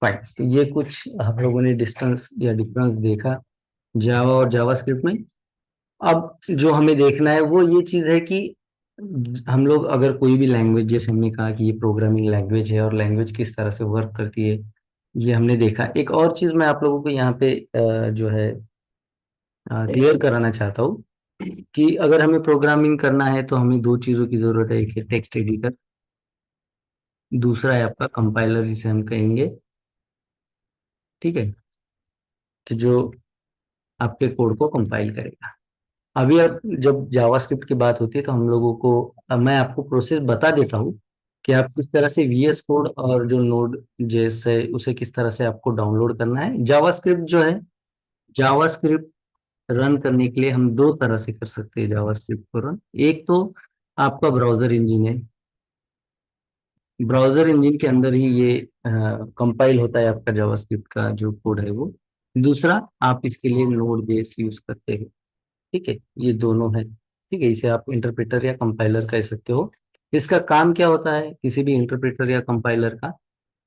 Fine. तो ये कुछ हम लोगों ने डिस्टेंस या डिफरेंस देखा जावा और जावास्क्रिप्ट में। अब जो हमें देखना है वो ये चीज है कि हम लोग अगर कोई भी लैंग्वेज, जैसे हमने कहा कि ये प्रोग्रामिंग लैंग्वेज है और लैंग्वेज किस तरह से वर्क करती है, ये हमने देखा। एक और चीज मैं आप लोगों को यहाँ पे जो है क्लियर कराना चाहता हूँ कि अगर हमें प्रोग्रामिंग करना है तो हमें दो चीजों की जरूरत है। एक है टेक्स्ट एडिटर, दूसरा है आपका कंपाइलर जिसे हम कहेंगे, ठीक है, कि जो आपके कोड को कंपाइल करेगा। अभी अब जब जावास्क्रिप्ट की बात होती है तो हम लोगों को, अब मैं आपको प्रोसेस बता देता हूँ कि आप किस तरह से वीएस कोड और जो नोड जेएस है उसे किस तरह से आपको डाउनलोड करना है। जावास्क्रिप्ट जो है, जावास्क्रिप्ट रन करने के लिए हम दो तरह से कर सकते हैं जावास्क्रिप्ट को रन। एक तो आपका ब्राउजर इंजन है, ब्राउजर इंजन के अंदर ही ये कंपाइल होता है आपका जावास्क्रिप्ट का जो कोड है वो। दूसरा, आप इसके लिए नोड जेएस यूज करते हैं, ठीक है। ये दोनों है, ठीक है। इसे आप इंटरप्रेटर या कंपाइलर कह सकते हो। इसका काम क्या होता है किसी भी इंटरप्रेटर या कंपाइलर का?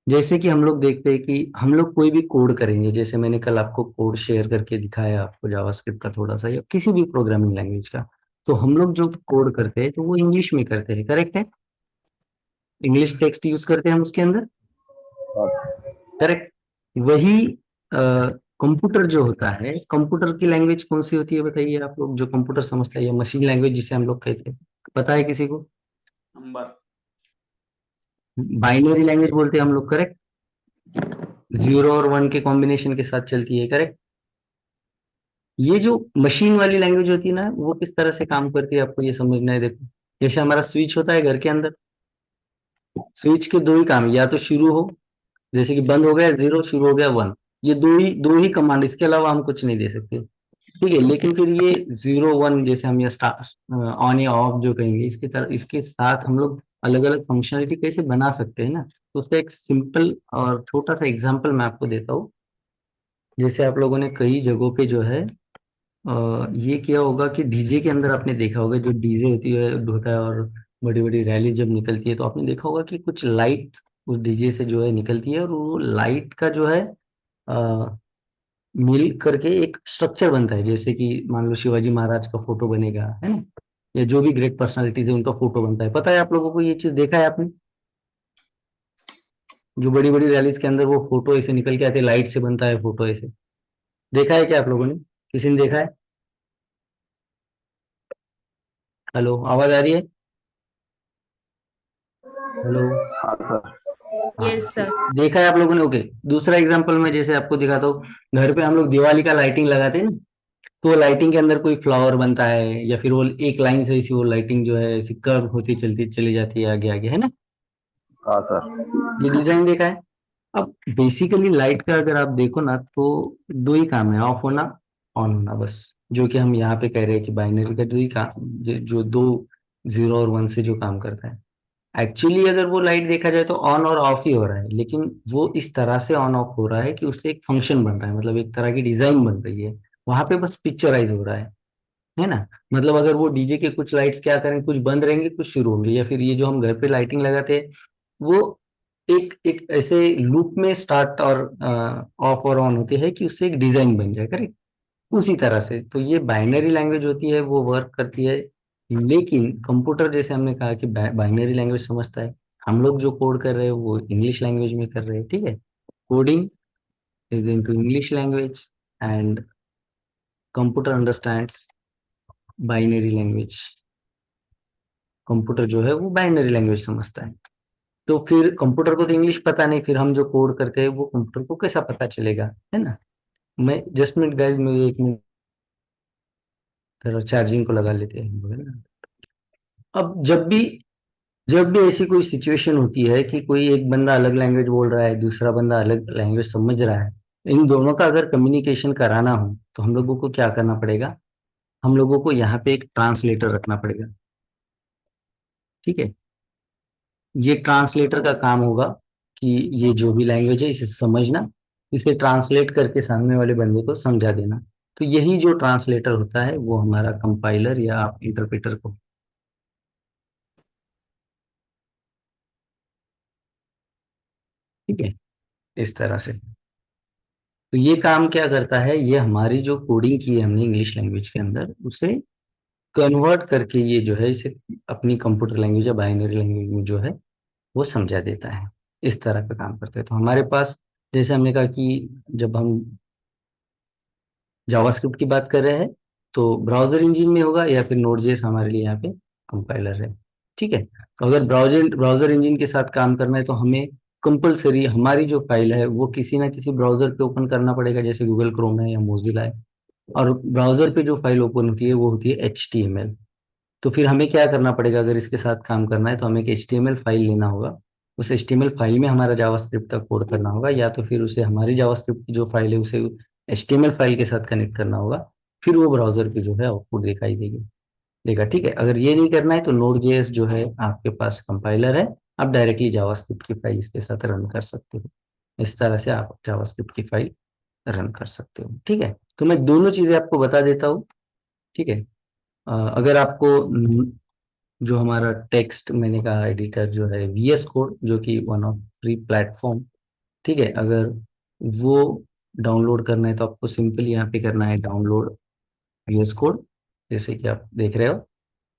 जैसे कि हम लोग देखते हैं कि हम लोग कोई भी कोड करेंगे, जैसे मैंने कल आपको कोड शेयर करके दिखाया आपको जावास्क्रिप्ट का थोड़ा सा या किसी भी प्रोग्रामिंग लैंग्वेज का, तो हम लोग जो कोड करते हैं तो वो इंग्लिश में करते हैं, करेक्ट है? इंग्लिश टेक्स्ट यूज करते हैं हम उसके अंदर, करेक्ट। वही कंप्यूटर जो होता है, कंप्यूटर की लैंग्वेज कौन सी होती है बताइए आप लोग, जो कंप्यूटर समझता है, या मशीन लैंग्वेज जिसे हम लोग कहते हैं, पता है किसी को? नंबर। बाइनरी लैंग्वेज बोलते हैं हम लोग, करेक्ट। जीरो और वन के कॉम्बिनेशन के साथ चलती है, करेक्ट। ये जो मशीन वाली लैंग्वेज होती है ना, वो किस तरह से काम करती है आपको ये समझना है। देखो, जैसे हमारा स्विच होता है घर के अंदर, स्विच के दो ही काम है, या तो शुरू हो, जैसे कि बंद हो गया जीरो, शुरू हो गया वन। ये दो ही कमांड, इसके अलावा हम कुछ नहीं दे सकते, ठीक है। लेकिन फिर ये जीरो वन, जैसे हम ये ऑन या ऑफ जो कहेंगे, इसके तरह इसके साथ हम लोग अलग अलग फंक्शनलिटी कैसे बना सकते हैं ना। तो उसका एक सिंपल और छोटा सा एग्जांपल मैं आपको देता हूँ। जैसे आप लोगों ने कई जगहों पे जो है ये किया होगा कि डीजे के अंदर आपने देखा होगा, जो डीजे होता है और बड़ी बड़ी रैली जब निकलती है तो आपने देखा होगा कि कुछ लाइट उस डीजे से जो है निकलती है, और वो लाइट का जो है मिल करके एक स्ट्रक्चर बनता है। जैसे कि मान लो शिवाजी महाराज का फोटो बनेगा, है ना, या जो भी ग्रेट पर्सनालिटीज है उनका फोटो बनता है। पता है आप लोगों को ये चीज, देखा है आपने? जो बड़ी बड़ी रैलीज के अंदर वो फोटो ऐसे निकल के आते, लाइट से बनता है फोटो ऐसे, देखा है क्या आप लोगों ने? किसी ने देखा है? हेलो, आवाज आ रही है? हेलो। हाँ सर। हाँ, यस तो सर। देखा है आप लोगों ने, ओके। दूसरा एग्जांपल मैं जैसे आपको दिखाता हूँ, घर पे हम लोग दिवाली का लाइटिंग लगाते हैं ना, तो लाइटिंग के अंदर कोई फ्लावर बनता है, या फिर वो एक लाइन से ऐसी वो लाइटिंग जो है ऐसी कर्व होती चलती चली जाती है आगे आगे, है ना। हाँ सर। ये डिजाइन देखा है? अब बेसिकली लाइट का अगर आप देखो ना तो दो ही काम है, ऑफ होना, ऑन होना, बस। जो कि हम यहाँ पे कह रहे हैं कि बाइनरी का दो ही काम, जो दो जीरो और वन से जो काम करता है। एक्चुअली अगर वो लाइट देखा जाए तो ऑन और ऑफ ही हो रहा है, लेकिन वो इस तरह से ऑन ऑफ हो रहा है कि उससे एक फंक्शन बन रहा है, मतलब एक तरह की डिजाइन बन रही है। वहां पे बस पिक्चराइज हो रहा है ना। मतलब अगर वो डीजे के कुछ लाइट्स क्या करें, कुछ बंद रहेंगे कुछ शुरू होंगे, या फिर ये जो हम घर पे लाइटिंग लगाते हैं वो एक एक ऐसे लूप में स्टार्ट और ऑफ और ऑन होते हैं कि उससे एक डिजाइन बन जाए, करेक्ट। उसी तरह से तो ये बाइनरी लैंग्वेज होती है, वो वर्क करती है। लेकिन कंप्यूटर, जैसे हमने कहा कि बाइनरी लैंग्वेज समझता है, हम लोग जो कोड कर रहे हैं वो इंग्लिश लैंग्वेज में कर रहे हैं, ठीक है। Coding is into English language, and computer understands binary language. Computer जो है वो बाइनरी लैंग्वेज समझता है। तो फिर कंप्यूटर को तो इंग्लिश पता नहीं, फिर हम जो कोड करते हैं वो कंप्यूटर को कैसा पता चलेगा, है ना। मैं जस्ट मिनट गाइस, मैं एक मिनट चार्जिंग को लगा लेते हैं हम लोग, है ना। अब जब भी ऐसी कोई सिचुएशन होती है कि कोई एक बंदा अलग लैंग्वेज बोल रहा है, दूसरा बंदा अलग लैंग्वेज समझ रहा है, इन दोनों का अगर कम्युनिकेशन कराना हो तो हम लोगों को क्या करना पड़ेगा? हम लोगों को यहाँ पे एक ट्रांसलेटर रखना पड़ेगा, ठीक है। ये ट्रांसलेटर का काम होगा कि ये जो भी लैंग्वेज है इसे समझना, इसे ट्रांसलेट करके सामने वाले बंदे को समझा देना। तो यही जो ट्रांसलेटर होता है वो हमारा कंपाइलर या आप इंटरप्रेटर को, ठीक है। इस तरह से। तो ये काम क्या करता है, ये हमारी जो कोडिंग की है हमने इंग्लिश लैंग्वेज के अंदर, उसे कन्वर्ट करके ये जो है इसे अपनी कंप्यूटर लैंग्वेज या बाइनरी लैंग्वेज में जो है वो समझा देता है। इस तरह का काम करते हैं। तो हमारे पास, जैसे हमने कहा कि जब हम जावास्क्रिप्ट की बात कर रहे हैं तो ब्राउजर इंजन में होगा, या फिर नोड जेएस हमारे लिए यहाँ पे कंपाइलर है। ठीक है, तो अगर ब्राउजर ब्राउजर इंजन के साथ काम करना है तो हमें कंपलसरी हमारी जो फाइल है वो किसी ना किसी ब्राउजर पे ओपन करना पड़ेगा, जैसे गूगल क्रोम है या मोजिला है। और ब्राउजर पे जो फाइल ओपन होती है वो होती है HTML। तो फिर हमें क्या करना पड़ेगा, अगर इसके साथ काम करना है तो हमें एक HTML फाइल लेना होगा। उस HTML फाइल में हमारा जावास्क्रिप्ट का कोड करना होगा, या तो फिर उसे हमारी जावास्क्रिप्ट की जो फाइल है उसे HTML फाइल के साथ कनेक्ट करना होगा। फिर वो ब्राउजर पे जो है आउटपुट दिखाई देगी देगा। ठीक है, अगर ये नहीं करना है तो नोड जेएस जो है आपके पास कंपाइलर है, आप डायरेक्टली जावास्क्रिप्ट की फाइल इसके साथ रन कर सकते हो। इस तरह से आप जावास्क्रिप्ट की फाइल रन कर सकते हो। ठीक है, तो मैं दोनों चीजें आपको बता देता हूँ। ठीक है, अगर आपको जो हमारा टेक्स्ट मैंने कहा एडिटर जो है VS कोड, जो कि वन ऑफ फ्री प्लेटफॉर्म, ठीक है, अगर वो डाउनलोड करना है तो आपको सिंपली यहाँ पे करना है डाउनलोड VS कोड, जैसे कि आप देख रहे हो।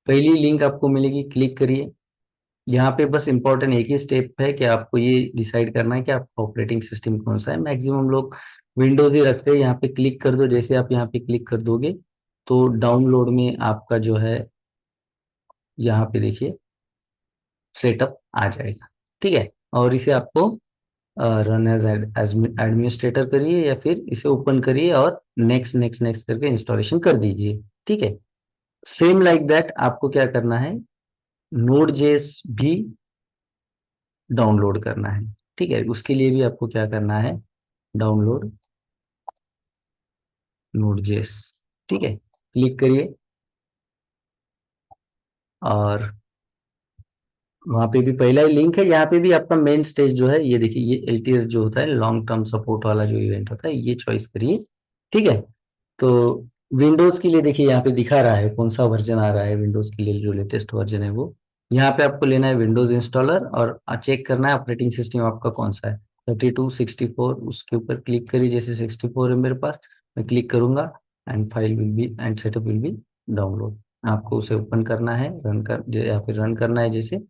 पहली लिंक आपको मिलेगी, क्लिक करिए। यहाँ पे बस इंपॉर्टेंट एक ही स्टेप है कि आपको ये डिसाइड करना है कि आपका ऑपरेटिंग सिस्टम कौन सा है। मैक्सिमम लोग विंडोज ही रखते हैं। यहाँ पे क्लिक कर दो, जैसे आप यहाँ पे क्लिक कर दोगे तो डाउनलोड में आपका जो है यहाँ पे देखिए सेटअप आ जाएगा। ठीक है, और इसे आपको रन एज एडमिनिस्ट्रेटर करिए, या फिर इसे ओपन करिए और नेक्स्ट नेक्स्ट नेक्स्ट करके इंस्टॉलेशन कर दीजिए। ठीक है, सेम लाइक दैट आपको क्या करना है, नोड जेएस भी डाउनलोड करना है। ठीक है, उसके लिए भी आपको क्या करना है, डाउनलोड नोड जेएस। ठीक है, क्लिक करिए और वहां पे भी पहला ही लिंक है। यहाँ पे भी आपका मेन स्टेज जो है, ये देखिए, ये LTS जो होता है लॉन्ग टर्म सपोर्ट वाला जो इवेंट होता है, ये चॉइस करिए। ठीक है, तो विंडोज के लिए देखिए यहाँ पे दिखा रहा है कौन सा वर्जन आ रहा है विंडोज के लिए, जो लेटेस्ट वर्जन है वो। यहाँ पे आपको लेना है विंडोज इंस्टॉलर और चेक करना है ऑपरेटिंग सिस्टम आपका कौन सा है, 32 64। उसके ऊपर क्लिक करिए, जैसे 64 है मेरे पास, मैं क्लिक करूंगा and file will be and setup will be download. आपको उसे ओपन करना है, रन कर या फिर रन करना है जैसे,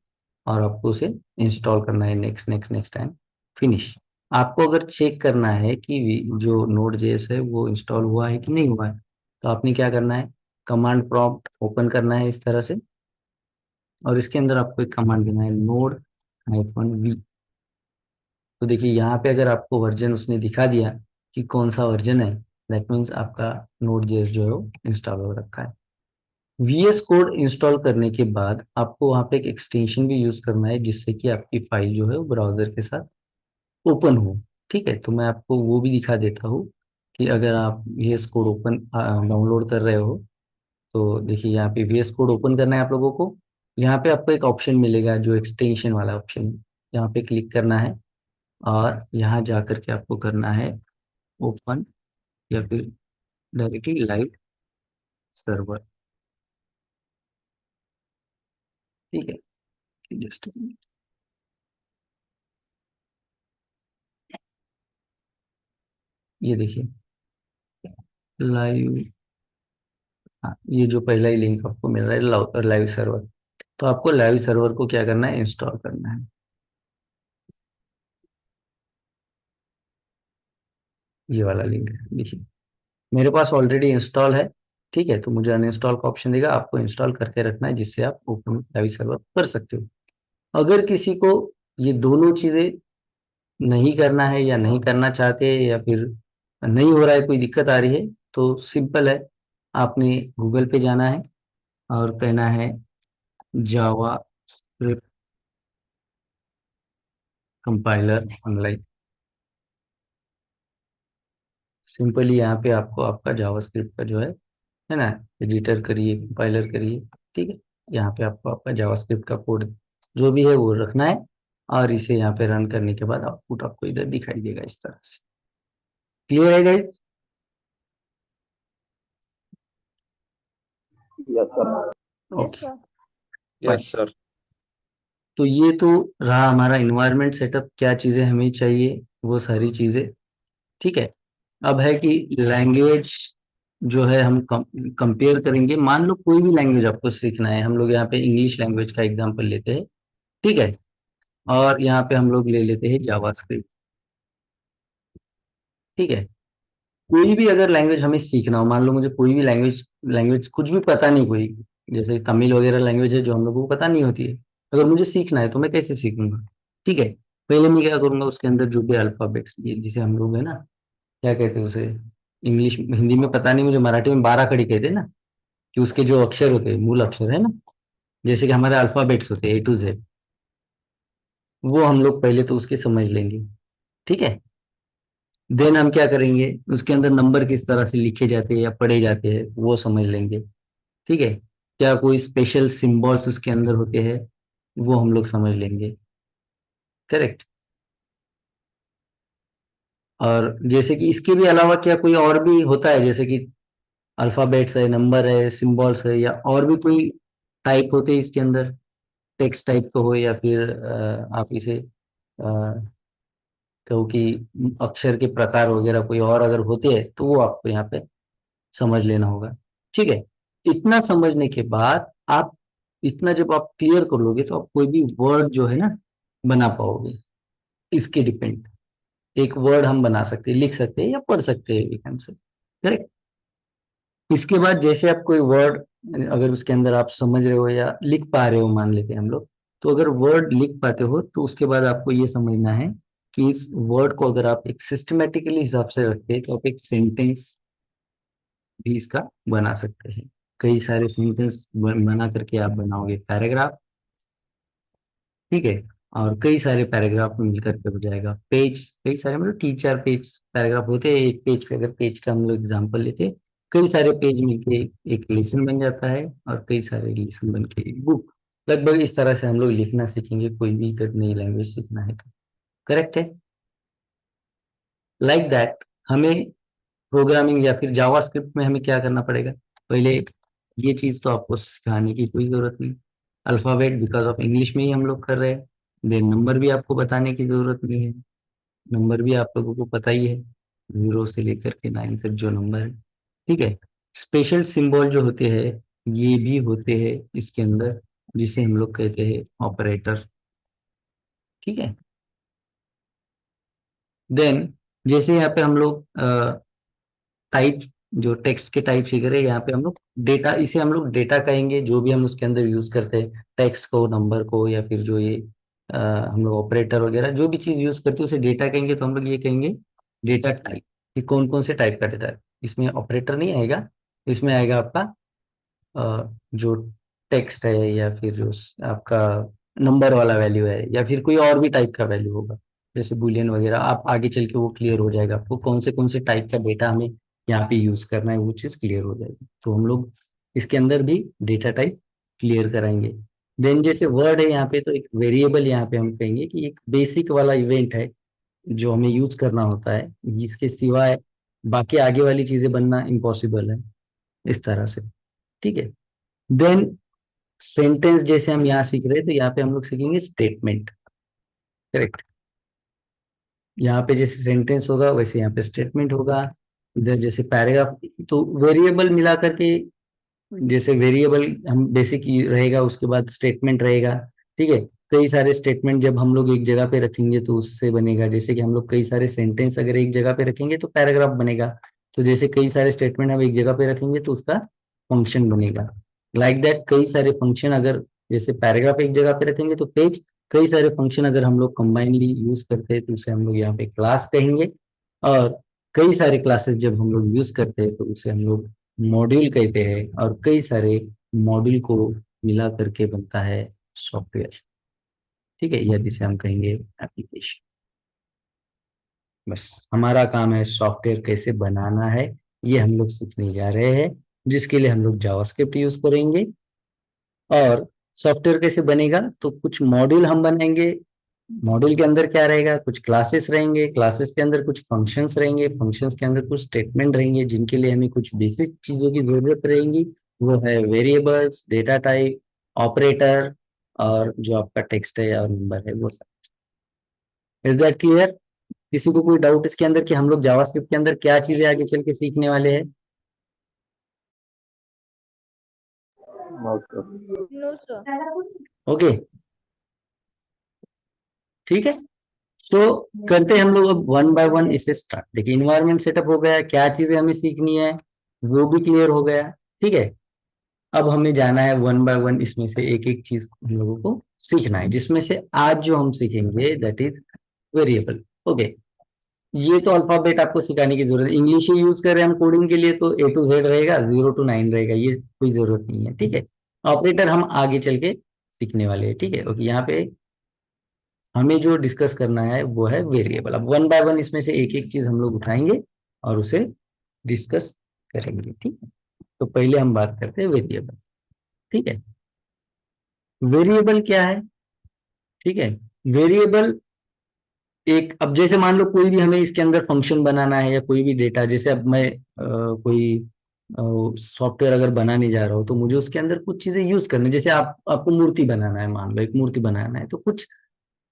और आपको उसे इंस्टॉल करना है, next next next time finish. आपको अगर चेक करना है कि जो नोड जेएस है वो इंस्टॉल हुआ है कि नहीं हुआ है, तो आपने क्या करना है, कमांड प्रॉम्प्ट ओपन करना है इस तरह से, और इसके अंदर आपको एक कमांड देना है node-v। तो देखिए यहाँ पे अगर आपको वर्जन उसने दिखा दिया कि कौन सा वर्जन है, दैट मीन्स आपका नोड जेएस जो है वो इंस्टॉल हो रखा है। VS कोड इंस्टॉल करने के बाद आपको वहाँ पे एक एक्सटेंशन भी यूज करना है, जिससे कि आपकी फाइल जो है वो ब्राउजर के साथ ओपन हो। ठीक है, तो मैं आपको वो भी दिखा देता हूँ कि अगर आप VS कोड ओपन डाउनलोड कर रहे हो तो देखिए यहाँ पे VS कोड ओपन करना है आप लोगों को। यहाँ पे आपको एक ऑप्शन मिलेगा जो एक्सटेंशन वाला ऑप्शन है, यहाँ पे क्लिक करना है और यहाँ जा करके आपको करना है ओपन, या फिर डायरेक्टली लाइव सर्वर। ठीक है, जस्ट ये देखिए लाइव। हाँ, ये जो पहला ही लिंक आपको मिल रहा है लाइव सर्वर, तो आपको लाइव सर्वर को क्या करना है, इंस्टॉल करना है। ये वाला लिंक है देखिए, मेरे पास ऑलरेडी इंस्टॉल है। ठीक है, तो मुझे अनइंस्टॉल का ऑप्शन देगा, आपको इंस्टॉल करके रखना है जिससे आप ओपन लाइव सर्वर कर सकते हो। अगर किसी को ये दोनों चीजें नहीं करना है या नहीं करना चाहते, या फिर नहीं हो रहा है, कोई दिक्कत आ रही है, तो सिंपल है, आपने गूगल पे जाना है और कहना है जावा स्क्रिप्ट कंपाइलर ऑनलाइन। सिंपली यहाँ पे आपको आपका जावास्क्रिप्ट का जो है ना, एडिटर करिए, कंपाइलर करिए। ठीक है, यहाँ पे आपको आपका जावास्क्रिप्ट का कोड जो भी है वो रखना है, और इसे यहाँ पे रन करने के बाद आउटपुट आपको इधर दिखाई देगा इस तरह से। क्लियर है guys? Yes sir. Yes okay, sir. Bye. Yes sir. तो ये तो रहा हमारा इन्वायरमेंट सेटअप, क्या चीजें हमें चाहिए वो सारी चीजें। ठीक है। अब है कि लैंग्वेज जो है हम कंपेयर करेंगे। मान लो कोई भी लैंग्वेज आपको सीखना है, हम लोग यहाँ पे इंग्लिश लैंग्वेज का एग्जांपल लेते हैं। ठीक है। और यहाँ पे हम लोग ले लेते हैं जावास्क्रिप्ट। ठीक है। कोई भी अगर लैंग्वेज हमें सीखना हो, मान लो मुझे कोई भी लैंग्वेज लैंग्वेज कुछ भी पता नहीं, कोई जैसे तमिल वगैरह लैंग्वेज है जो हम लोगों को पता नहीं होती है, अगर मुझे सीखना है तो मैं कैसे सीखूंगा? ठीक है। पहले मैं क्या करूंगा, उसके अंदर जो भी अल्फाबेट्स, ये जिसे हम लोग है ना, क्या कहते हैं उसे, इंग्लिश हिंदी में पता नहीं मुझे, मराठी में बारह खड़ी कहते हैं ना, कि उसके जो अक्षर होते हैं, मूल अक्षर है ना, जैसे कि हमारे अल्फाबेट्स होते हैं A to Z, वो हम लोग पहले तो उसके समझ लेंगे। ठीक है। देन हम क्या करेंगे, उसके अंदर नंबर किस तरह से लिखे जाते हैं या पढ़े जाते हैं वो समझ लेंगे। ठीक है। क्या कोई स्पेशल सिंबल्स उसके अंदर होते हैं वो हम लोग समझ लेंगे। करेक्ट। और जैसे कि इसके भी अलावा क्या कोई और भी होता है, जैसे कि अल्फाबेट्स है, नंबर है, सिंबल्स है, या और भी कोई टाइप होते हैं इसके अंदर, टेक्स्ट टाइप का हो, या फिर आप इसे कहो कि अक्षर के प्रकार वगैरह कोई और अगर होते हैं तो वो आपको यहाँ पे समझ लेना होगा। ठीक है। इतना समझने के बाद आप, इतना जब आप क्लियर कर लोगे तो आप कोई भी वर्ड जो है ना बना पाओगे। इसके डिपेंड, एक वर्ड हम बना सकते हैं, लिख सकते हैं या पढ़ सकते हैं, एक आंसर। करेक्ट। इसके बाद जैसे आप कोई वर्ड, अगर उसके अंदर आप समझ रहे हो या लिख पा रहे हो, मान लेते हैं हम लोग, तो अगर वर्ड लिख पाते हो तो उसके बाद आपको ये समझना है कि इस वर्ड को अगर आप एक सिस्टमेटिकली हिसाब से रखते हैं तो आप एक सेंटेंस भी इसका बना सकते हैं। कई सारे सेंटेंस बना करके आप बनाओगे पैराग्राफ। ठीक है। और कई सारे पैराग्राफ मिलकर के हो जाएगा पेज, कई सारे मतलब 3-4 पेज पैराग्राफ होते हैं। एक पेज पे, अगर पेज का हम लोग एग्जाम्पल लेते हैं, कई सारे पेज मिलके एक लेसन बन जाता है, और कई सारे लेसन बन के एक बुक। लगभग इस तरह से हम लोग लिखना सीखेंगे, कोई भी अगर नई लैंग्वेज सीखना है तो। करेक्ट है। लाइक दैट हमें प्रोग्रामिंग या फिर जावास्क्रिप्ट में हमें क्या करना पड़ेगा, पहले ये चीज तो आपको सिखाने की कोई जरूरत नहीं। अल्फाबेट बिकॉज ऑफ इंग्लिश में ही हम लोग कर रहे हैं। देन नंबर भी आपको बताने की जरूरत नहीं है, नंबर भी आप लोगों को पता ही है, 0 से लेकर के 9 तक जो नंबर है। ठीक है। स्पेशल सिंबल जो होते हैं, ये भी होते हैं इसके अंदर, जिसे हम लोग कहते हैं ऑपरेटर। ठीक है। देन जैसे यहाँ पे हम लोग टाइप, जो टेक्स्ट के टाइप सीख रहे हैं, यहाँ पे हम लोग डेटा, इसे हम लोग डेटा कहेंगे, जो भी हम उसके अंदर यूज करते हैं, टेक्स्ट को, नंबर को, या फिर जो ये हम लोग ऑपरेटर वगैरह जो भी चीज यूज करते हैं उसे डेटा कहेंगे, तो हम लोग ये कहेंगे डेटा टाइप, कि कौन कौन से टाइप का डेटा है। इसमें ऑपरेटर नहीं आएगा, इसमें आएगा आपका जो टेक्स्ट है, या फिर जो आपका नंबर वाला वैल्यू है, या फिर कोई और भी टाइप का वैल्यू होगा, जैसे बुलियन वगैरह। आप आगे चल के वो क्लियर हो जाएगा आपको कौन से टाइप का डेटा हमें यहाँ पे यूज करना है, वो चीज क्लियर हो जाएगी। तो हम लोग इसके अंदर भी डेटा टाइप क्लियर कराएंगे। देन जैसे वर्ड है यहाँ पे, तो एक वेरिएबल यहाँ पे हम कहेंगे कि एक बेसिक वाला इवेंट है जो हमें यूज करना होता है, इसके सिवाय बाकी आगे वाली चीजें बनना इम्पॉसिबल है, इस तरह से। ठीक है। देन सेंटेंस जैसे हम यहाँ सीख रहे हैं, तो यहाँ पे हम लोग सीखेंगे स्टेटमेंट। करेक्ट। यहाँ पे जैसे सेंटेंस होगा वैसे यहाँ पे स्टेटमेंट होगा। इधर जैसे पैराग्राफ, तो वेरिएबल मिला करके, जैसे वेरिएबल हम बेसिक रहेगा, उसके बाद स्टेटमेंट रहेगा। ठीक है। कई सारे स्टेटमेंट जब हम लोग एक जगह पे रखेंगे तो उससे बनेगा, जैसे कि हम लोग कई सारे सेंटेंस अगर एक जगह पे रखेंगे तो पैराग्राफ बनेगा। तो जैसे कई सारे स्टेटमेंट हम एक जगह पे रखेंगे तो उसका फंक्शन बनेगा। लाइक दैट कई सारे फंक्शन अगर, जैसे पैराग्राफ एक जगह पे रखेंगे तो पेज, कई सारे फंक्शन अगर हम लोग कंबाइनली यूज करते हैं तो उसे हम लोग यहाँ पे क्लास कहेंगे। और कई सारे क्लासेस जब हम लोग यूज करते हैं तो उसे हम लोग मॉड्यूल कहते हैं। और कई सारे मॉड्यूल को मिला करके बनता है सॉफ्टवेयर। ठीक है। या जिसे हम कहेंगे एप्लीकेशन। बस हमारा काम है सॉफ्टवेयर कैसे बनाना है, ये हम लोग सीखने जा रहे हैं, जिसके लिए हम लोग जावास्क्रिप्ट यूज करेंगे। और सॉफ्टवेयर कैसे बनेगा, तो कुछ मॉड्यूल हम बनाएंगे। मॉड्यूल के अंदर क्या रहेगा, कुछ क्लासेस रहेंगे, क्लासेस के अंदर कुछ फंक्शंस रहेंगे, फंक्शंस के अंदर कुछ स्टेटमेंट रहेंगे, जिनके लिए हमें कुछ बेसिक चीजों की जरूरत रहेगी। वो है वेरिएबल्स, डेटा टाइप, ऑपरेटर, और जो आपका टेक्स्ट है और नंबर है वो सब। Is that clear? किसी को कोई डाउट इसके अंदर कि हम लोग जावास्क्रिप्ट के अंदर क्या चीजें आगे चल के सीखने वाले हैं? No sir. No sir. Okay, ठीक है। सो करते हैं हम लोग अब वन बाय वन इसे स्टार्ट। देखिए इन्वायरमेंट सेटअप हो गया, क्या चीजें हमें सीखनी है वो भी क्लियर हो गया, ठीक है। अब हमें जाना है वन बाय वन, इसमें से एक एक चीज हम लोगों को सीखना है, जिसमें से आज जो हम सीखेंगे दैट इज वेरिएबल। ओके, ये तो अल्फाबेट आपको सिखाने की जरूरत है, इंग्लिश ही यूज कर रहे हैं हम कोडिंग के लिए, तो A to Z रहेगा, 0 to 9 रहेगा, ये कोई जरूरत नहीं है, ठीक है। ऑपरेटर हम आगे चल के सीखने वाले हैं, ठीक है। ओके, यहाँ पे हमें जो डिस्कस करना है वो है वेरिएबल। अब वन बाय वन इसमें से एक एक चीज हम लोग उठाएंगे और उसे डिस्कस करेंगे, ठीक है। तो पहले हम बात करते हैं वेरिएबल, ठीक है। वेरिएबल क्या है? ठीक है, वेरिएबल एक, अब जैसे मान लो कोई भी हमें इसके अंदर फंक्शन बनाना है या कोई भी डेटा, जैसे अब मैं कोई सॉफ्टवेयर अगर बनाने जा रहा हूँ तो मुझे उसके अंदर कुछ चीजें यूज करनी है। जैसे आपको मूर्ति बनाना है, मान लो एक मूर्ति बनाना है, तो कुछ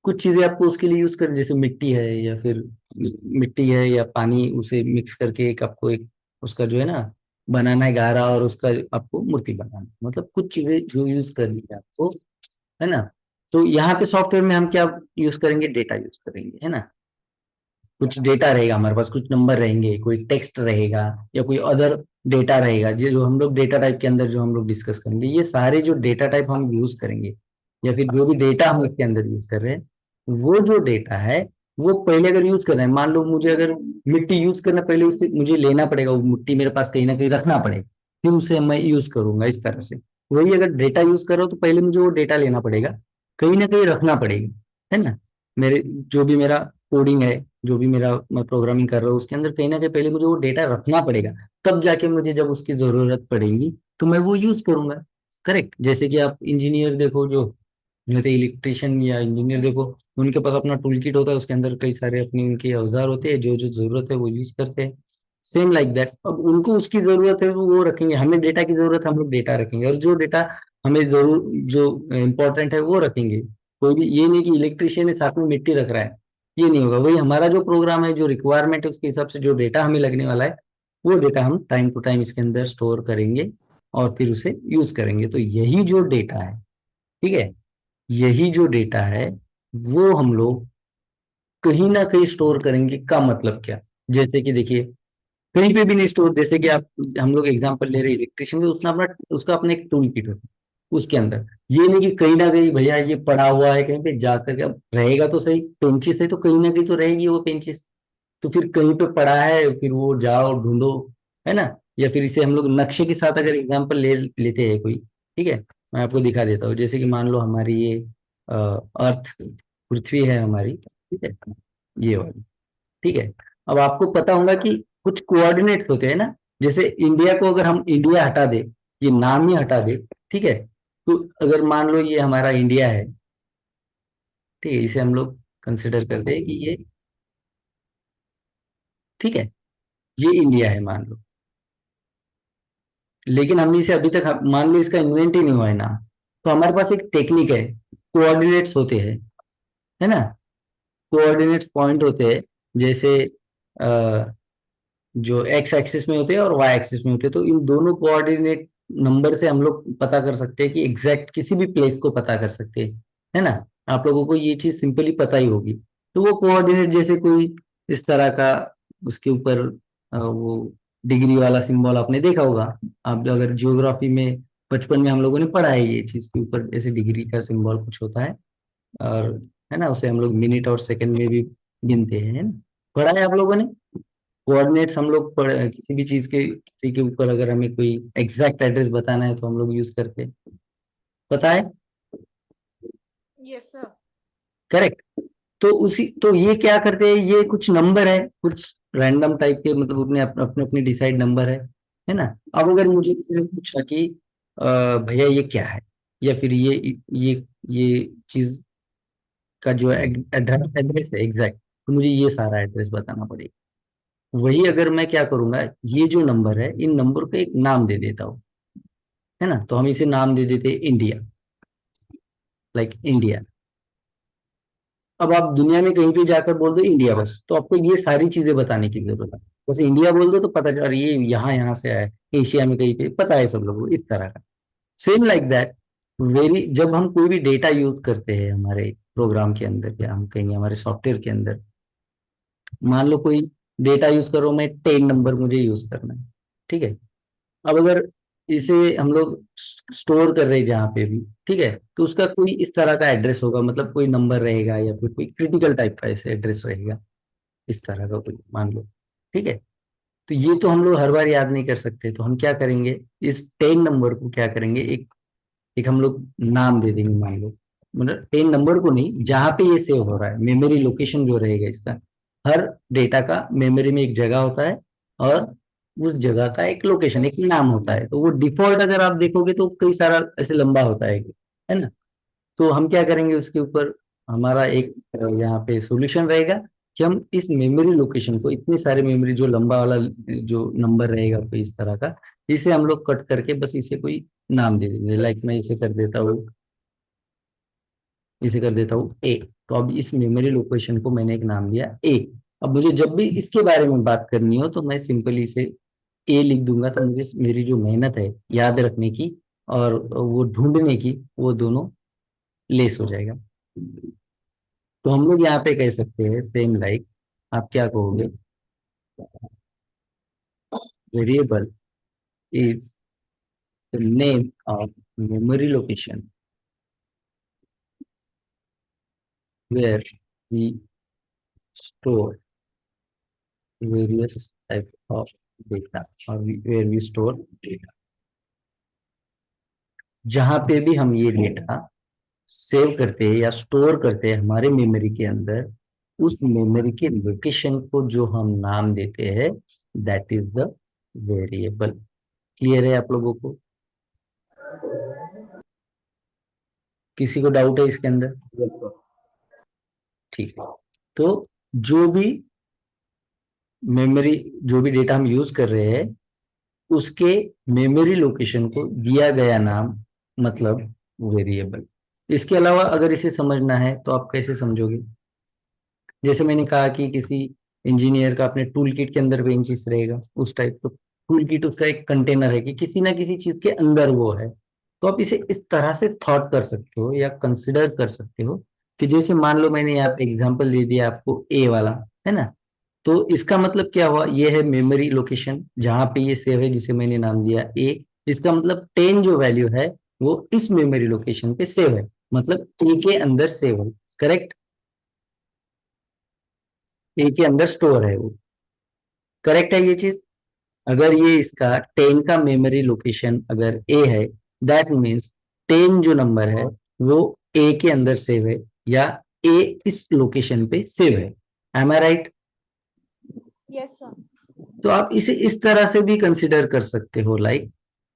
कुछ चीजें आपको उसके लिए यूज करनी, जैसे मिट्टी है या फिर मिट्टी है या पानी, उसे मिक्स करके एक आपको एक उसका जो है ना बनाना है गारा, और उसका आपको मूर्ति बनाना है। मतलब कुछ चीजें जो यूज करनी है आपको, है ना। तो यहाँ पे सॉफ्टवेयर में हम क्या यूज करेंगे? डेटा यूज करेंगे, है ना। कुछ डेटा रहेगा हमारे पास, कुछ नंबर रहेंगे, कोई टेक्स्ट रहेगा या कोई अदर डेटा रहेगा, जो हम लोग डेटा टाइप के अंदर जो हम लोग डिस्कस करेंगे, ये सारे जो डेटा टाइप हम यूज करेंगे या फिर जो भी डेटा हम इसके अंदर यूज कर रहे हैं, वो जो डेटा है वो पहले अगर यूज कर रहे हैं, मान लो मुझे अगर मिट्टी यूज करना, पहले उससे मुझे लेना पड़ेगा, वो मिट्टी मेरे पास कहीं ना कहीं रखना पड़ेगा, फिर उसे मैं यूज करूंगा इस तरह से। वही अगर डेटा यूज कर रहा हूँ तो पहले मुझे वो डेटा लेना पड़ेगा, कहीं ना कहीं रखना पड़ेगा, है ना। मेरे जो भी मेरा कोडिंग है, जो भी मेरा मैं प्रोग्रामिंग कर रहा हूँ, उसके अंदर कहीं ना कहीं पहले मुझे वो डेटा रखना पड़ेगा, तब जाके मुझे जब उसकी जरूरत पड़ेगी तो मैं वो यूज करूंगा। करेक्ट। जैसे कि आप इंजीनियर देखो, जो जैसे इलेक्ट्रिशियन या इंजीनियर देखो, उनके पास अपना टूल किट होता है, उसके अंदर कई सारे अपने उनके औजार होते हैं, जो जो जरूरत है वो यूज करते हैं। सेम लाइक दैट, अब उनको उसकी जरूरत है वो रखेंगे, हमें डेटा की जरूरत है हम लोग डेटा रखेंगे, और जो डेटा हमें जरूर जो इम्पोर्टेंट है वो रखेंगे। कोई भी ये नहीं कि इलेक्ट्रिशियन है साथ में मिट्टी रख रहा है, ये नहीं होगा। वही हमारा जो प्रोग्राम है, जो रिक्वायरमेंट है उसके हिसाब से जो डेटा हमें लगने वाला है, वो डेटा हम टाइम टू टाइम इसके अंदर स्टोर करेंगे और फिर उसे यूज करेंगे। तो यही जो डेटा है, ठीक है, यही जो डेटा है वो हम लोग कहीं ना कहीं स्टोर करेंगे। का मतलब क्या? जैसे कि देखिए, कहीं पे भी नहीं स्टोर, जैसे कि आप, हम लोग एग्जांपल ले रहे हैं इलेक्ट्रिशियन में, उसने अपना उसका अपना एक टूल किट होता है उसके अंदर। ये नहीं कि कहीं ना कहीं भैया ये पड़ा हुआ है कहीं पे जाकर के, अब रहेगा तो सही, पेंचिस है तो कहीं ना कहीं तो रहेगी वो पेंचिस, तो फिर कहीं पे पड़ा है फिर वो जाओ ढूंढो, है ना। या फिर इसे हम लोग नक्शे के साथ अगर एग्जांपल लेते हैं कोई, ठीक है, मैं आपको दिखा देता हूँ। जैसे कि मान लो हमारी ये अर्थ, पृथ्वी है हमारी, ठीक है, ये वाली, ठीक है। अब आपको पता होगा कि कुछ कोऑर्डिनेट्स होते हैं ना, जैसे इंडिया को अगर हम इंडिया हटा दे, ये नाम ही हटा दे, ठीक है, तो अगर मान लो ये हमारा इंडिया है, ठीक है, इसे हम लोग कंसिडर करते हैं कि ये, ठीक है, ये इंडिया है मान लो, लेकिन हमने इसे अभी तक मान लो इसका इन्वेंट ही नहीं हुआ है ना, तो हमारे पास एक टेक्निक है, कोऑर्डिनेट्स होते हैं, है ना। कोऑर्डिनेट्स पॉइंट होते हैं, जैसे जो एक्स एक्सिस में होते हैं और वाई एक्सिस में होते हैं, तो इन दोनों कोऑर्डिनेट नंबर से हम लोग पता कर सकते हैं कि एग्जैक्ट किसी भी प्लेस को पता कर सकते हैं, है ना। आप लोगों को ये चीज सिंपली पता ही होगी। तो वो कोऑर्डिनेट जैसे कोई इस तरह का, उसके ऊपर वो डिग्री वाला सिंबल आपने देखा होगा। आप अगर जियोग्राफी में बचपन में हम लोगों ने पढ़ा है, ये चीज के ऊपर ऐसे डिग्री का सिंबल कुछ होता है, और है ना, उसे हम लोग मिनट और सेकंड में भी गिनते हैं, है ना। पढ़ा है आप लोगों ने कोऑर्डिनेट्स, हम लोग किसी भी चीज के, किसी के ऊपर अगर हमें कोई एग्जैक्ट एड्रेस बताना है तो हम लोग यूज करते हैं, पता है। Yes sir. करेक्ट। तो उसी, तो ये क्या करते हैं, ये कुछ नंबर है, कुछ रैंडम टाइप के, मतलब अपने अपने अपने डिसाइड नंबर है ना। अब अगर मुझे किसी ने पूछा कि भैया ये क्या है, या फिर ये चीज का जो एड्रेस है एग्जैक्ट, तो मुझे ये सारा एड्रेस बताना पड़ेगा। वही अगर मैं क्या करूंगा, ये जो नंबर है इन नंबर को एक नाम दे देता हूँ, है ना। तो हम इसे नाम दे देते हैं इंडिया। Like India. अब आप दुनिया में कहीं भी जाकर बोल दो इंडिया बस, तो आपको ये सारी चीजें बताने की जरूरत है। बस इंडिया बोल दो तो पता चल, अरे ये यहाँ यहाँ से आया है, एशिया में कहीं पे, पता है सब लोगों को, इस तरह का। सेम लाइक दैट, वेरी जब हम कोई भी डेटा यूज करते हैं हमारे प्रोग्राम के अंदर या हम कहेंगे हमारे सॉफ्टवेयर के अंदर, मान लो कोई डेटा यूज करो, मैं 10 नंबर मुझे यूज करना है, ठीक है। अब अगर इसे हम लोग स्टोर कर रहे हैं जहाँ पे भी, ठीक है, तो उसका कोई इस तरह का एड्रेस होगा, मतलब कोई नंबर रहेगा या फिर कोई क्रिटिकल टाइप का ऐसे एड्रेस रहेगा, इस तरह का कोई मान लो, ठीक है। तो ये तो हम लोग हर बार याद नहीं कर सकते, तो हम क्या करेंगे, इस 10 नंबर को क्या करेंगे, एक एक हम लोग नाम दे देंगे, मान लो, मतलब 10 नंबर को नहीं, जहाँ पे ये सेव हो रहा है, मेमोरी लोकेशन जो रहेगा इसका, हर डेटा का मेमोरी में एक जगह होता है, और उस जगह का एक लोकेशन, एक नाम होता है। तो वो डिफॉल्ट अगर आप देखोगे तो कई सारा ऐसे लंबा होता है ना। तो हम क्या करेंगे उसके ऊपर, हमारा एक यहाँ पे सॉल्यूशन रहेगा कि हम इस मेमोरी लोकेशन को, इतने सारे मेमोरी जो लंबा वाला जो नंबर रहेगा कोई इस तरह का, इसे हम लोग कट करके बस इसे कोई नाम दे देंगे। लाइक मैं इसे कर देता हूँ, इसे कर देता हूँ ए। तो अब इस मेमोरी लोकेशन को मैंने एक नाम दिया ए। अब मुझे जब भी इसके बारे में बात करनी हो तो मैं सिंपली इसे ए लिख दूंगा, तो मुझे मेरी जो मेहनत है याद रखने की और वो ढूंढने की, वो दोनों लेस हो जाएगा। तो हम लोग यहाँ पे कह सकते हैं सेम लाइक, आप क्या कहोगे, variable is the name of memory location where we store various type of data, और where we store data, जहां पे भी हम ये डेटा सेव करते हैं या स्टोर करते हैं हमारे मेमोरी के अंदर, उस मेमोरी के लोकेशन को जो हम नाम देते हैं, that is the variable. Clear है आप लोगों को? किसी को डाउट है इसके अंदर? Yes, sir. ठीक है। तो जो भी मेमोरी, जो भी डेटा हम यूज कर रहे हैं, उसके मेमोरी लोकेशन को दिया गया नाम, मतलब वेरिएबल। इसके अलावा अगर इसे समझना है तो आप कैसे समझोगे? जैसे मैंने कहा कि किसी इंजीनियर का अपने टूल किट के अंदर बेंचिस रहेगा, उस टाइप का टूल किट उसका एक कंटेनर है कि किसी ना किसी चीज के अंदर वो है। तो आप इसे इस तरह से थॉट कर सकते हो या कंसिडर कर सकते हो कि जैसे मान लो मैंने यहाँ पे एग्जांपल दे दिया आपको ए वाला, है ना। तो इसका मतलब क्या हुआ, ये है मेमोरी लोकेशन जहां पे ये सेव है, जिसे मैंने नाम दिया ए। इसका मतलब 10 जो वैल्यू है वो इस मेमोरी लोकेशन पे सेव है, मतलब ए के अंदर सेव है। करेक्ट? ए के अंदर स्टोर है वो। करेक्ट है ये चीज? अगर ये इसका 10 का मेमोरी लोकेशन अगर ए है, दैट मीन्स 10 जो नंबर है वो ए के अंदर सेव है, या ए इस लोकेशन पे सेव है। एम आई राइट? Yes, sir. तो आप इसे इस तरह से भी कंसिडर कर सकते हो, लाइक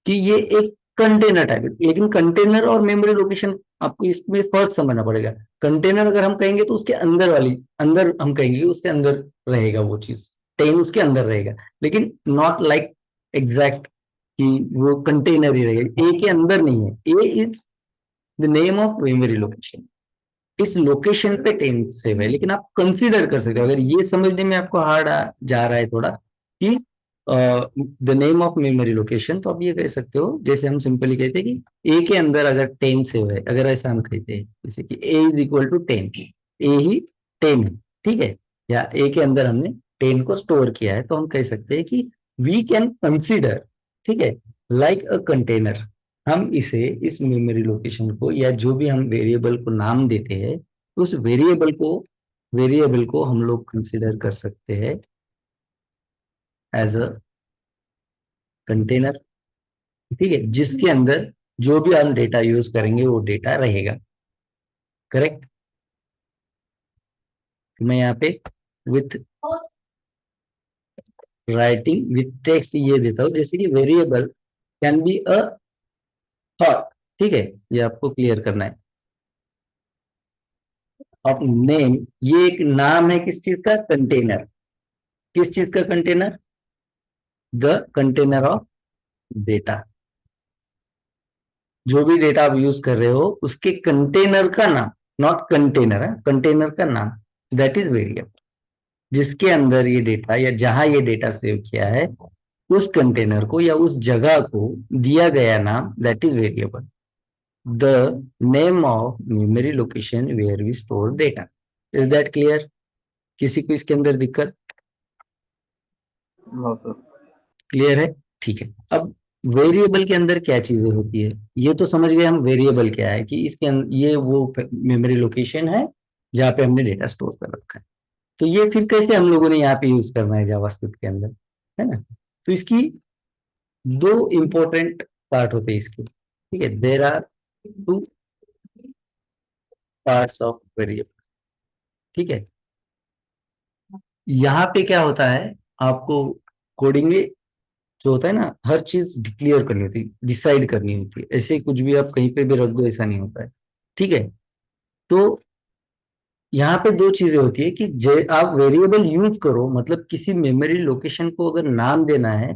कि ये एक कंटेनर टाइप है। लेकिन कंटेनर और मेमोरी लोकेशन, आपको इसमें फर्क समझना पड़ेगा। कंटेनर अगर हम कहेंगे तो उसके अंदर वाली, अंदर हम कहेंगे उसके अंदर रहेगा वो चीज, 10 उसके अंदर रहेगा, लेकिन नॉट लाइक एग्जैक्ट कि वो कंटेनर ही रहेगा, ए के अंदर नहीं है। A is the name of memory location, इस लोकेशन पे 10 सेव है। लेकिन आप कंसीडर कर सकते हो, अगर ये समझने में आपको हार्ड जा रहा है थोड़ा कि the name of memory location, तो आप ये कह सकते हो, जैसे हम सिंपली कहते हैं कि ए के अंदर अगर 10 सेव है, अगर ऐसा हम कहते हैं जैसे कि ए इज इक्वल टू 10, ए ही 10 है, ठीक है, या ए के अंदर हमने 10 को स्टोर किया है, तो हम कह सकते हैं कि वी कैन कंसीडर, ठीक है, लाइक अ कंटेनर। हम इसे, इस मेमोरी लोकेशन को या जो भी हम वेरिएबल को नाम देते हैं, उस वेरिएबल को हम लोग कंसिडर कर सकते हैं एज अ कंटेनर, ठीक है, जिसके अंदर जो भी हम डेटा यूज करेंगे वो डेटा रहेगा। करेक्ट? मैं यहाँ पे विथ राइटिंग विथ टेक्स्ट ये देता हूँ, जैसे कि variable can be a thought, ठीक है, ये आपको क्लियर करना है। ऑफ नेम, ये एक नाम है किस चीज का? कंटेनर। किस चीज का container? The container of data. जो भी डेटा आप यूज कर रहे हो उसके कंटेनर का नाम, नॉट कंटेनर है, कंटेनर का नाम, दैट इज वेरिएबल। जिसके अंदर ये डेटा या जहां ये डेटा सेव किया है उस कंटेनर को या उस जगह को दिया गया नाम, that is variable. The name of memory location where we store data. Is that clear? किसी को इसके अंदर दिक्कत? No sir. क्लियर है? ठीक है। अब वेरिएबल के अंदर क्या चीजें होती है, ये तो समझ गए हम वेरिएबल क्या है, कि इसके अंदर ये वो मेमोरी लोकेशन है जहाँ पे हमने डेटा स्टोर कर रखा है। तो ये फिर कैसे हम लोगों ने यहाँ पे यूज करना है जावास्क्रिप्ट के अंदर, है ना? तो इसकी दो इंपॉर्टेंट पार्ट होते हैं इसके, ठीक है। There are two parts of variable, ठीक है। यहाँ पे क्या होता है, आपको कोडिंग में जो होता है ना, हर चीज डिक्लेयर करनी होती है, डिसाइड करनी होती है। ऐसे कुछ भी आप कहीं पे भी रख दो ऐसा नहीं होता है, ठीक है। तो यहाँ पे दो चीजें होती है कि आप वेरिएबल यूज करो, मतलब किसी मेमोरी लोकेशन को अगर नाम देना है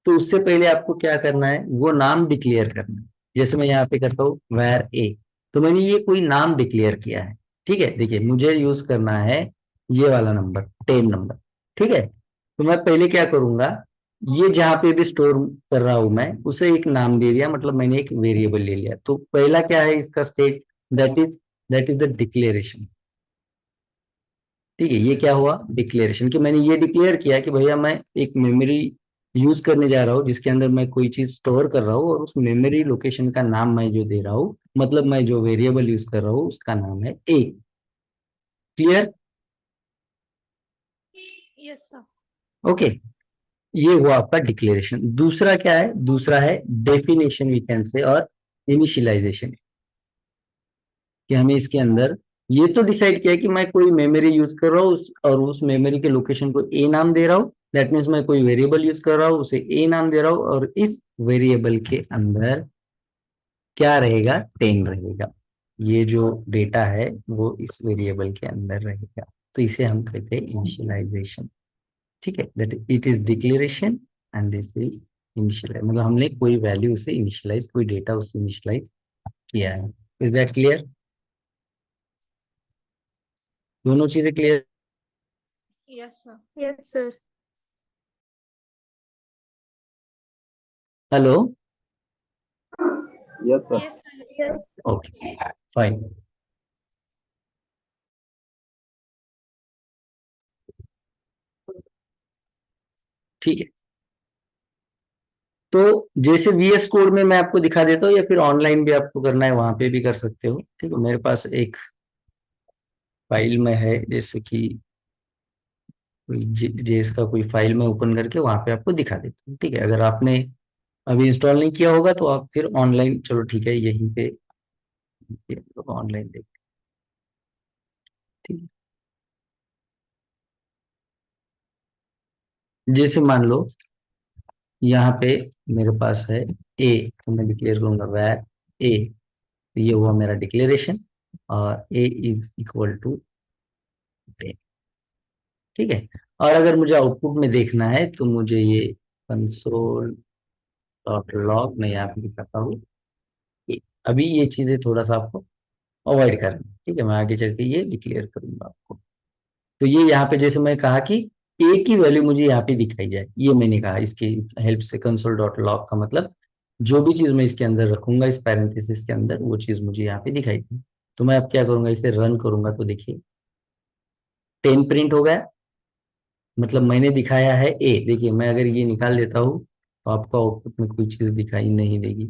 तो उससे पहले आपको क्या करना है, वो नाम डिक्लेयर करना है। जैसे मैं यहाँ पे करता हूँ वैर ए, तो मैंने ये कोई नाम डिक्लेयर किया है, ठीक है। देखिए मुझे यूज करना है ये वाला नंबर, 10 नंबर, ठीक है। तो मैं पहले क्या करूंगा, ये जहाँ पे भी स्टोर कर रहा हूं मैं उसे एक नाम दे दिया, मतलब मैंने एक वेरिएबल ले लिया। तो पहला क्या है इसका state, that is the declaration, ठीक है। ये क्या हुआ, डिक्लेरेशन, कि मैंने ये डिक्लेयर किया कि भैया मैं एक मेमोरी यूज करने जा रहा हूँ जिसके अंदर मैं कोई चीज स्टोर कर रहा हूँ, और उस मेमोरी लोकेशन का नाम मैं जो दे रहा हूँ, मतलब मैं जो वेरिएबल यूज कर रहा हूँ उसका नाम है ए। क्लियर? Yes, sir. ओके। ये हुआ आपका डिक्लेरेशन। दूसरा क्या है, दूसरा है डेफिनेशन वी कैन से, और इनिशियलाइजेशन, कि हमें इसके अंदर ये तो डिसाइड किया कि मैं कोई मेमोरी यूज कर रहा हूँ और उस मेमोरी के लोकेशन को ए नाम दे रहा हूँ। दैट मीन्स मैं कोई वेरिएबल यूज कर रहा हूँ उसे ए नाम दे रहा हूँ, और इस वेरिएबल के अंदर क्या रहेगा, 10 रहेगा। ये जो डेटा है वो इस वेरिएबल के अंदर रहेगा। तो इसे हम कहते हैं इनिशियलाइजेशन, ठीक है। That it is declaration and this is initialize, मतलब हमने कोई वैल्यू उसे इनिशियलाइज, कोई डेटा उसे इनिशियलाइज किया है। Is that clear? दोनों चीजें clear? Yes, sir. Yes, sir. Hello? Yes sir. Yes, sir. Yes, sir. Okay, fine. ठीक है। तो जैसे वीएस कोड में मैं आपको दिखा देता हूँ, या फिर ऑनलाइन भी आपको करना है वहां पे भी कर सकते हो, ठीक है। मेरे पास एक फाइल में है, जैसे कि जेएस का कोई फाइल में ओपन करके वहां पे आपको दिखा देता हूँ, ठीक है। अगर आपने अभी इंस्टॉल नहीं किया होगा तो आप फिर ऑनलाइन, चलो ठीक है, यहीं पे ऑनलाइन देख, ठीक है। जैसे मान लो यहाँ पे मेरे पास है ए, तो मैं डिक्लेयर करूंगा वैर ए। ये हुआ मेरा डिक्लेरेशन, और ए इज इक्वल टू 10, ठीक है। और अगर मुझे आउटपुट में देखना है तो मुझे ये कंसोल डॉट लॉग मैं यहाँ पे दिखाता हूँ। अभी ये चीजें थोड़ा सा आपको अवॉइड करना है, ठीक है। मैं आगे चल के ये डिक्लेयर करूंगा आपको। तो ये यहाँ पे जैसे मैं कहा कि ए की वैल्यू मुझे यहाँ पे दिखाई जाए, ये मैंने कहा इसकी हेल्प से। कंसोल डॉट लॉग का मतलब जो भी चीज मैं इसके अंदर रखूंगा इस पैरेंथेसिस के अंदर, वो चीज मुझे यहाँ पे दिखाई दी। तो मैं अब क्या करूंगा, इसे रन करूंगा तो देखिए 10 प्रिंट हो गया, मतलब मैंने दिखाया है ए। देखिए मैं अगर ये निकाल देता हूँ तो आपको आउटपुट में कोई चीज दिखाई नहीं देगी।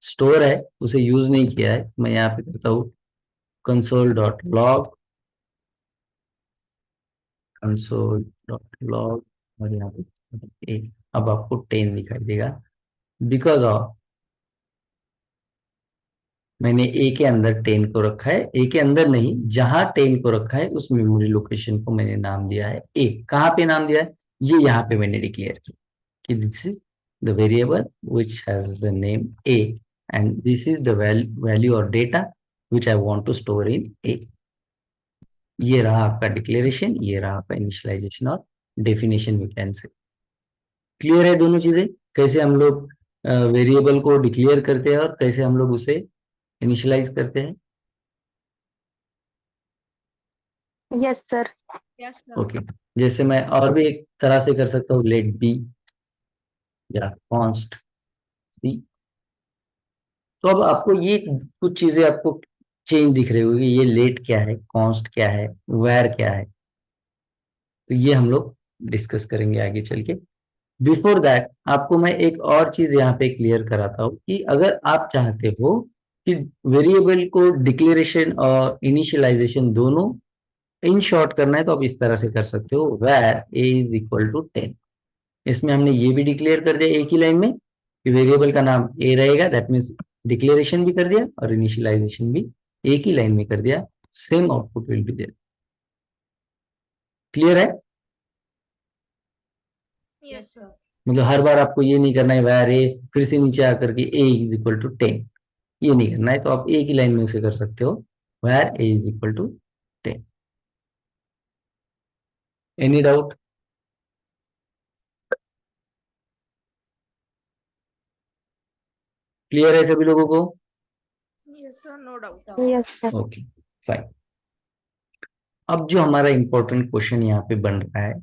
स्टोर है, उसे यूज नहीं किया है। मैं यहाँ पे करता हूँ console dot log, console dot log, और यहाँ पे ए। अब आपको 10 दिखाई देगा, बिकॉज ऑफ मैंने ए के अंदर 10 को रखा है। ए के अंदर नहीं, जहां 10 को रखा है उस मेमोरी लोकेशन को मैंने नाम दिया है ए। कहाँ पे नाम दिया है, ये यहाँ पे मैंने डिक्लेयर किया कि this is the variable which has the name A, and this is the value और data which I want to store in A. ये रहा आपका डिक्लेरेशन, ये रहा आपका इनिशियलाइजेशन और definition we can say. Clear है दोनों चीजें, कैसे हम लोग वेरिएबल को डिक्लेयर करते हैं और कैसे हम लोग उसे इनिशियलाइज करते हैं? Yes sir. Yes, sir. Okay, जैसे मैं और भी एक तरह से कर सकता हूँ, लेट बी या कॉन्स्ट सी। तो अब आपको ये कुछ चीजें आपको चेंज दिख रही होगी, ये लेट क्या है, कॉन्स्ट क्या है, वेर क्या है, तो ये हम लोग डिस्कस करेंगे आगे चल के। बिफोर दैट आपको मैं एक और चीज यहाँ पे क्लियर कराता हूँ कि अगर आप चाहते हो कि वेरिएबल को डिक्लेरेशन और इनिशियलाइजेशन दोनों इन शॉर्ट करना है, तो आप इस तरह से कर सकते हो, var a is equal to 10। इसमें हमने ये भी डिक्लेयर कर दिया एक ही लाइन में कि वेरिएबल का नाम ए रहेगा, दैट मीन्स डिक्लेरेशन भी कर दिया और इनिशियलाइजेशन भी एक ही लाइन में कर दिया, same output will be there. Clear है? Yes, sir. मतलब हर बार आपको ये नहीं करना है वेर ए फिर से नीचे आकर के ए इज इक्वल टू 10, ये नहीं करना है, तो आप एक ही लाइन में उसे कर सकते हो, var a is equal to 10। Any doubt? Clear है सभी लोगों को? Yes, sir. No doubt. Yes sir. Okay, fine. अब जो हमारा इंपॉर्टेंट क्वेश्चन यहाँ पे बन रहा है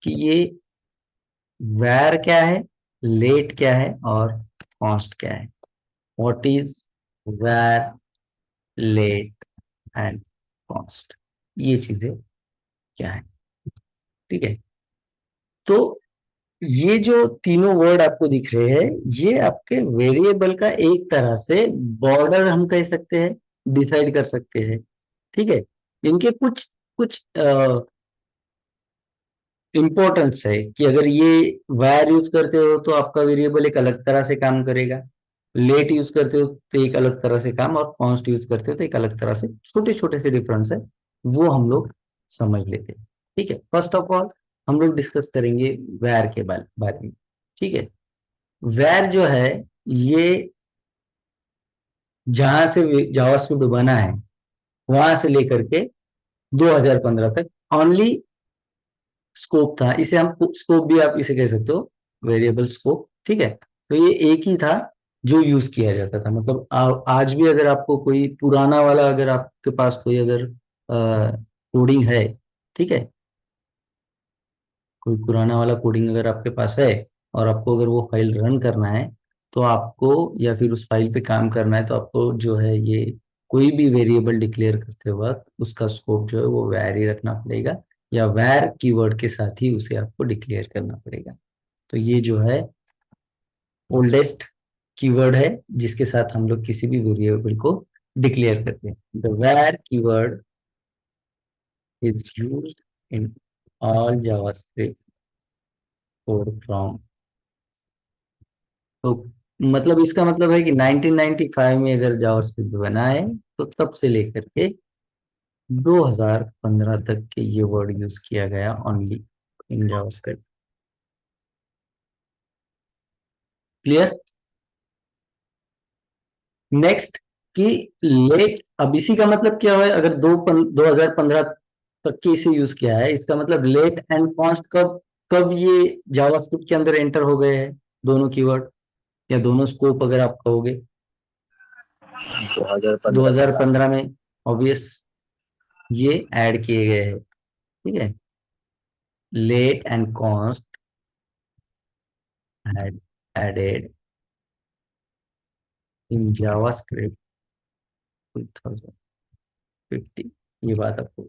कि ये वेर क्या है, लेट क्या है और कॉन्स्ट क्या है। What is var, let and const, ये चीजें क्या है? ठीक है, तो ये जो तीनों वर्ड आपको दिख रहे हैं, ये आपके वेरिएबल का एक तरह से बॉर्डर हम कह सकते हैं, डिसाइड कर सकते हैं। ठीक है, इनके कुछ कुछ इंपॉर्टेंस है कि अगर ये वायर यूज करते हो तो आपका वेरिएबल एक अलग तरह से काम करेगा, लेट यूज करते हो तो एक अलग तरह से काम, और कॉन्स्ट यूज करते हो तो एक अलग तरह से, छोटे छोटे से डिफरेंस है, वो हम लोग समझ लेते हैं। ठीक है, फर्स्ट ऑफ ऑल हम लोग डिस्कस करेंगे वायर के बारे में। ठीक है, वायर जो है ये जहां से जावास्क्रिप्ट बना है वहां से लेकर के 2015 तक ओनली स्कोप था, इसे हम स्कोप भी आप इसे कह सकते हो, वेरिएबल स्कोप। ठीक है, तो ये एक ही था जो यूज किया जाता था। मतलब आज भी अगर आपको कोई पुराना वाला, अगर आपके पास कोई अगर कोडिंग है, ठीक है, कोई पुराना वाला कोडिंग अगर आपके पास है और आपको अगर वो फाइल रन करना है, तो आपको, या फिर उस फाइल पे काम करना है, तो आपको जो है ये कोई भी वेरिएबल डिक्लेयर करते वक्त उसका स्कोप जो है वो वैर ही रखना पड़ेगा, या वैर कीवर्ड के साथ ही उसे आपको डिक्लेयर करना पड़ेगा। तो ये जो है ओल्डेस्ट कीवर्ड है जिसके साथ हम लोग किसी भी वेरिएबल को डिक्लेयर करते हैं। द वैर keyword is used in all JavaScript code from, तो मतलब इसका मतलब है कि 1995 में अगर जावास्क्रिप्ट बना है तो तब से लेकर के 2015 तक के ये वर्ड यूज किया गया only in JavaScript. Clear? Next कि लेट, अब इसी का मतलब क्या है, अगर 2015 तक के इसे यूज किया है, इसका मतलब लेट एंड कॉन्स्ट कब कब ये जावास्क्रिप्ट के अंदर एंटर हो गए हैं, दोनों कीवर्ड या दोनों स्कोप अगर आप कहोगे, 2015 2015 में ऑब्वियस ये ऐड किए गए हैं। ठीक है, let and const had added in JavaScript 2050, ये बात आपको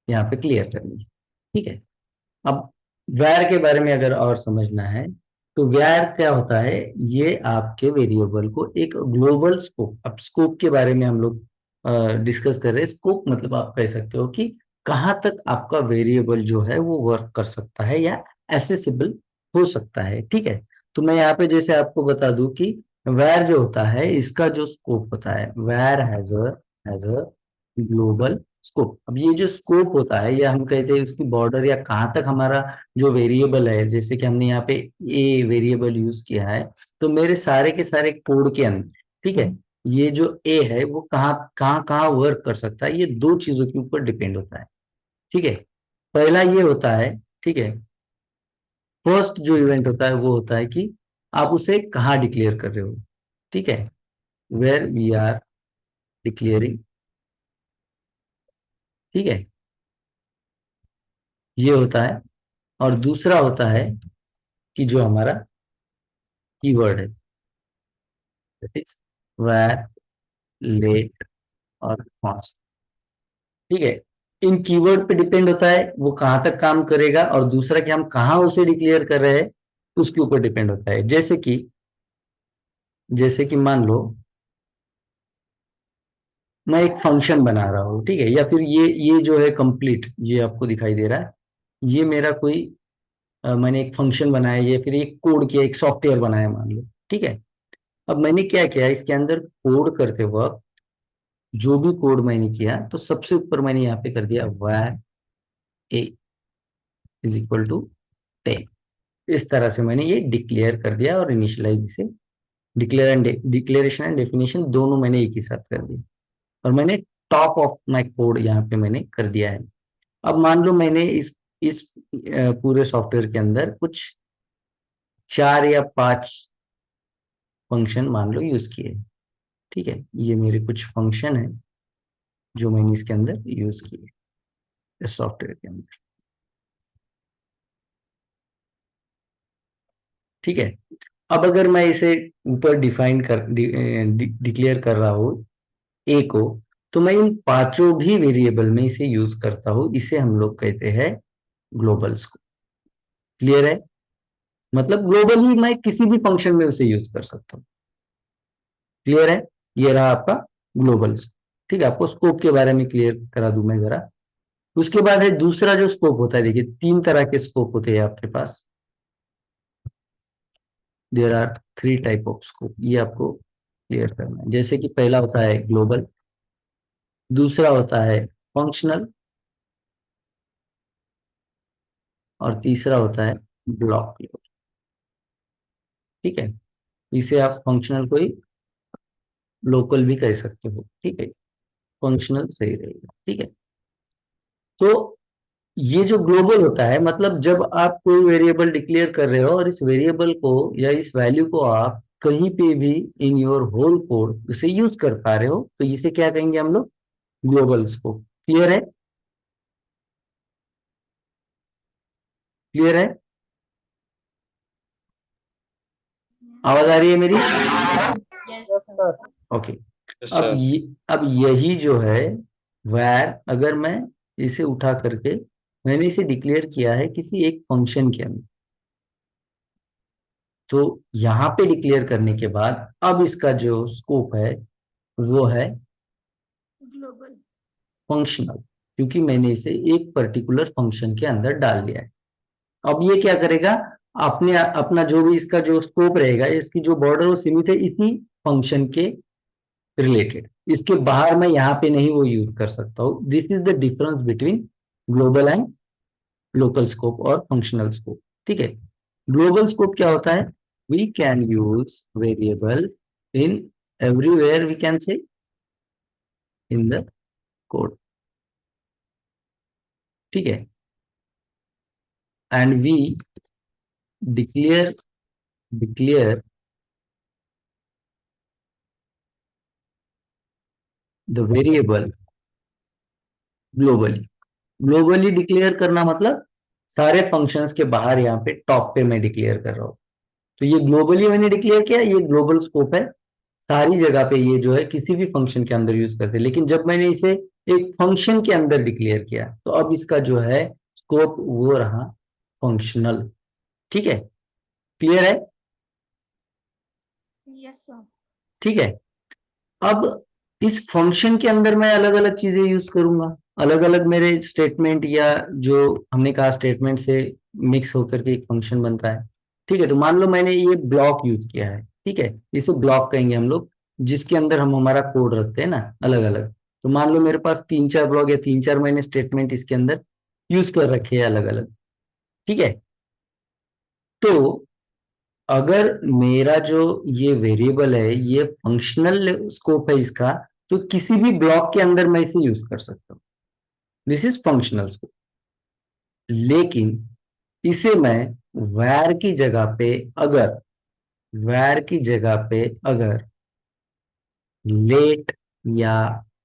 यहाँ पे क्लियर करनी है। ठीक है, अब वैर के बारे में अगर और समझना है, तो वैर क्या होता है, ये आपके वेरिएबल को एक ग्लोबल स्कोप, अब स्कोप के बारे में हम लोग डिस्कस कर रहे हैं। स्कोप मतलब आप कह सकते हो कि कहाँ तक आपका वेरिएबल जो है वो वर्क कर सकता है या एसेसिबल हो सकता है। ठीक है, तो मैं यहाँ पे जैसे आपको बता दूं कि वैर जो होता है इसका जो स्कोप होता है, वैर हैज अ ग्लोबल स्कोप। अब ये जो स्कोप होता है, ये हम कहते हैं उसकी बॉर्डर, या कहाँ तक हमारा जो वेरिएबल है, जैसे कि हमने यहाँ पे ए वेरिएबल यूज किया है, तो मेरे सारे के सारे कोड के अंदर, ठीक है, ये जो ए है वो कहाँ कहाँ कहाँ वर्क कर सकता है, ये दो चीजों के ऊपर डिपेंड होता है। ठीक है, पहला ये होता है, ठीक है, फर्स्ट जो इवेंट होता है वो होता है कि आप उसे कहाँ डिक्लेयर कर रहे हो, ठीक है, वेयर वी आर डिक्लेयरिंग, ठीक है, ये होता है। और दूसरा होता है कि जो हमारा कीवर्ड है, दैट इज वेयर, लेट और कॉस्ट, ठीक है। इन कीवर्ड पे डिपेंड होता है वो कहाँ तक काम करेगा, और दूसरा कि हम कहाँ उसे डिक्लेयर कर रहे हैं उसके ऊपर डिपेंड होता है। जैसे कि मान लो मैं एक फंक्शन बना रहा हूँ, ठीक है, या फिर ये जो है कंप्लीट, ये आपको दिखाई दे रहा है, ये मेरा कोई मैंने एक फंक्शन बनाया या फिर एक कोड किया, एक सॉफ्टवेयर बनाया मान लो, ठीक है। अब मैंने क्या किया, इसके अंदर कोड करते वक्त जो भी कोड मैंने किया, तो सबसे ऊपर मैंने यहाँ पे कर दिया var a is equal to 10। इस तरह से मैंने ये डिक्लेयर कर दिया, और इनिशियलाइज इसे डिक्लेरेशन एंड डेफिनेशन दोनों मैंने एक ही साथ कर दिया, और मैंने टॉप ऑफ माय कोड यहाँ पे मैंने कर दिया है। अब मान लो मैंने इस पूरे सॉफ्टवेयर के अंदर कुछ 4 या 5 फंक्शन मान लो यूज किए, ठीक है, ये मेरे कुछ फंक्शन है जो मैंने इसके अंदर यूज किए इस सॉफ्टवेयर के अंदर, ठीक है। अब अगर मैं इसे ऊपर डिफाइन कर डिक्लेयर कर रहा हूँ ए को, तो मैं इन पांचों भी वेरिएबल में इसे यूज करता हूँ, इसे हम लोग कहते हैं ग्लोबल्स को। क्लियर है, मतलब ग्लोबली मैं किसी भी फंक्शन में उसे यूज कर सकता हूँ। क्लियर है, ये रहा आपका ग्लोबल्स, ठीक है। आपको स्कोप के बारे में क्लियर करा दूं मैं जरा। उसके बाद है दूसरा जो स्कोप होता है, देखिए 3 तरह के स्कोप होते हैं आपके पास, there are 3 type of scope, ये आपको क्लियर करना है। जैसे कि पहला होता है ग्लोबल, दूसरा होता है फंक्शनल, और तीसरा होता है ब्लॉक लेवल, ठीक है। इसे आप फंक्शनल को ही लोकल भी कह सकते हो, ठीक है, फंक्शनल सही रहेगा, ठीक है। तो ये जो ग्लोबल होता है, मतलब जब आप कोई वेरिएबल डिक्लेयर कर रहे हो और इस वेरिएबल को या इस वैल्यू को आप कहीं पे भी इन योर होल कोड उसे यूज कर पा रहे हो, तो इसे क्या कहेंगे हम लोग, ग्लोबल स्कोप। क्लियर है, क्लियर है, आवाज आ रही है मेरी? Yes, yes sir. Sir. Okay. Yes अब सर। ये अब यही जो है वैर, अगर मैं इसे उठा करके मैंने इसे डिक्लेयर किया है किसी एक फंक्शन के अंदर, तो यहाँ पे डिक्लेयर करने के बाद अब इसका जो स्कोप है वो है Global. फंक्शनल, क्योंकि मैंने इसे एक पर्टिकुलर फंक्शन के अंदर डाल दिया है। अब ये क्या करेगा, अपने अपना जो भी इसका जो स्कोप रहेगा, इसकी जो बॉर्डर वो सीमित है इसी फंक्शन के रिलेटेड, इसके बाहर मैं यहाँ पे नहीं वो यूज कर सकता हूँ। This is the difference between global and local scope और फंक्शनल स्कोप, ठीक है। ग्लोबल स्कोप क्या होता है, we can use variable in everywhere, we can say in the code, ठीक है, and we declare declare the variable globally. Globally declare करना मतलब सारे फंक्शंस के बाहर यहाँ पे टॉप पे मैं डिक्लेयर कर रहा हूँ, तो ये ग्लोबली मैंने डिक्लेयर किया, ये ग्लोबल स्कोप है, सारी जगह पे ये जो है किसी भी फंक्शन के अंदर यूज करते हैं। लेकिन जब मैंने इसे एक फंक्शन के अंदर डिक्लेयर किया, तो अब इसका जो है स्कोप वो रहा फंक्शनल, ठीक है। क्लियर है, Yes, sir. ठीक है। अब इस फंक्शन के अंदर मैं अलग अलग चीजें यूज करूंगा, अलग अलग मेरे स्टेटमेंट, या जो हमने कहा स्टेटमेंट से मिक्स होकर के एक फंक्शन बनता है, ठीक है। तो मान लो मैंने ये ब्लॉक यूज किया है, ठीक है, इसे ब्लॉक कहेंगे हम लोग, जिसके अंदर हम हमारा कोड रखते हैं ना अलग अलग। तो मान लो मेरे पास 3-4 ब्लॉक या 3-4 मैंने स्टेटमेंट इसके अंदर यूज कर रखे हैं अलग अलग, ठीक है। तो अगर मेरा जो ये वेरिएबल है ये फंक्शनल स्कोप है इसका, तो किसी भी ब्लॉक के अंदर मैं इसे यूज कर सकता हूँ, दिस इज फंक्शनल स्कोप। लेकिन इसे मैं वैर की जगह पे अगर वैर की जगह पे अगर लेट या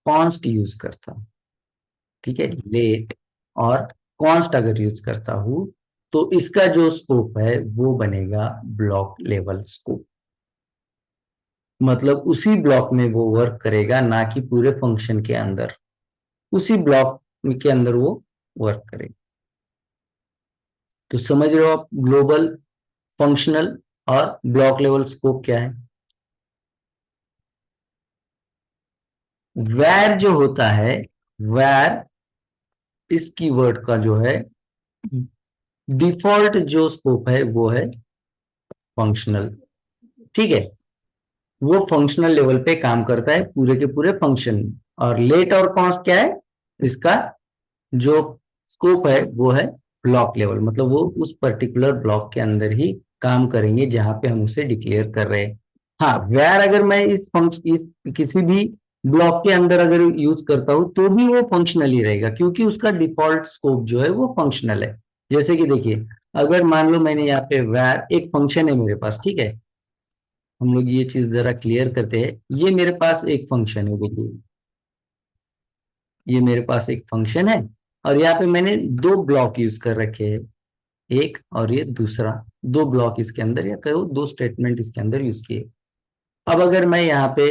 कॉन्स्ट यूज करता हूं, ठीक है, लेट और कॉन्स्ट अगर यूज करता हूं, तो इसका जो स्कोप है वो बनेगा ब्लॉक लेवल स्कोप। मतलब उसी ब्लॉक में वो वर्क करेगा, ना कि पूरे फंक्शन के अंदर, उसी ब्लॉक के अंदर वो वर्क करेगा। तो समझ रहे हो आप ग्लोबल, फंक्शनल और ब्लॉक लेवल स्कोप क्या है। वैर जो होता है, वैर इस कीवर्ड का जो है डिफॉल्ट जो स्कोप है वो है फंक्शनल, ठीक है। वो फंक्शनल लेवल पे काम करता है पूरे के पूरे फंक्शन में। और लेट और कॉन्स्ट क्या है, इसका जो स्कोप है वो है ब्लॉक लेवल, मतलब वो उस पर्टिकुलर ब्लॉक के अंदर ही काम करेंगे जहां पे हम उसे डिक्लेयर कर रहे हैं। हाँ, वेयर अगर मैं इस फंक्शन इस किसी भी ब्लॉक के अंदर अगर यूज करता हूं तो भी वो फंक्शनल ही रहेगा, क्योंकि उसका डिफॉल्ट स्कोप जो है वो फंक्शनल है। जैसे कि देखिए, अगर मान लो मैंने यहाँ पे वेयर एक फंक्शन है मेरे पास, ठीक है, हम लोग ये चीज जरा क्लियर करते हैं। ये मेरे पास एक फंक्शन है, देखिए ये मेरे पास एक फंक्शन है, और यहाँ पे मैंने दो ब्लॉक यूज कर रखे हैं, एक और ये दूसरा, दो ब्लॉक इसके अंदर, या कहो दो स्टेटमेंट इसके अंदर यूज किए। अब अगर मैं यहाँ पे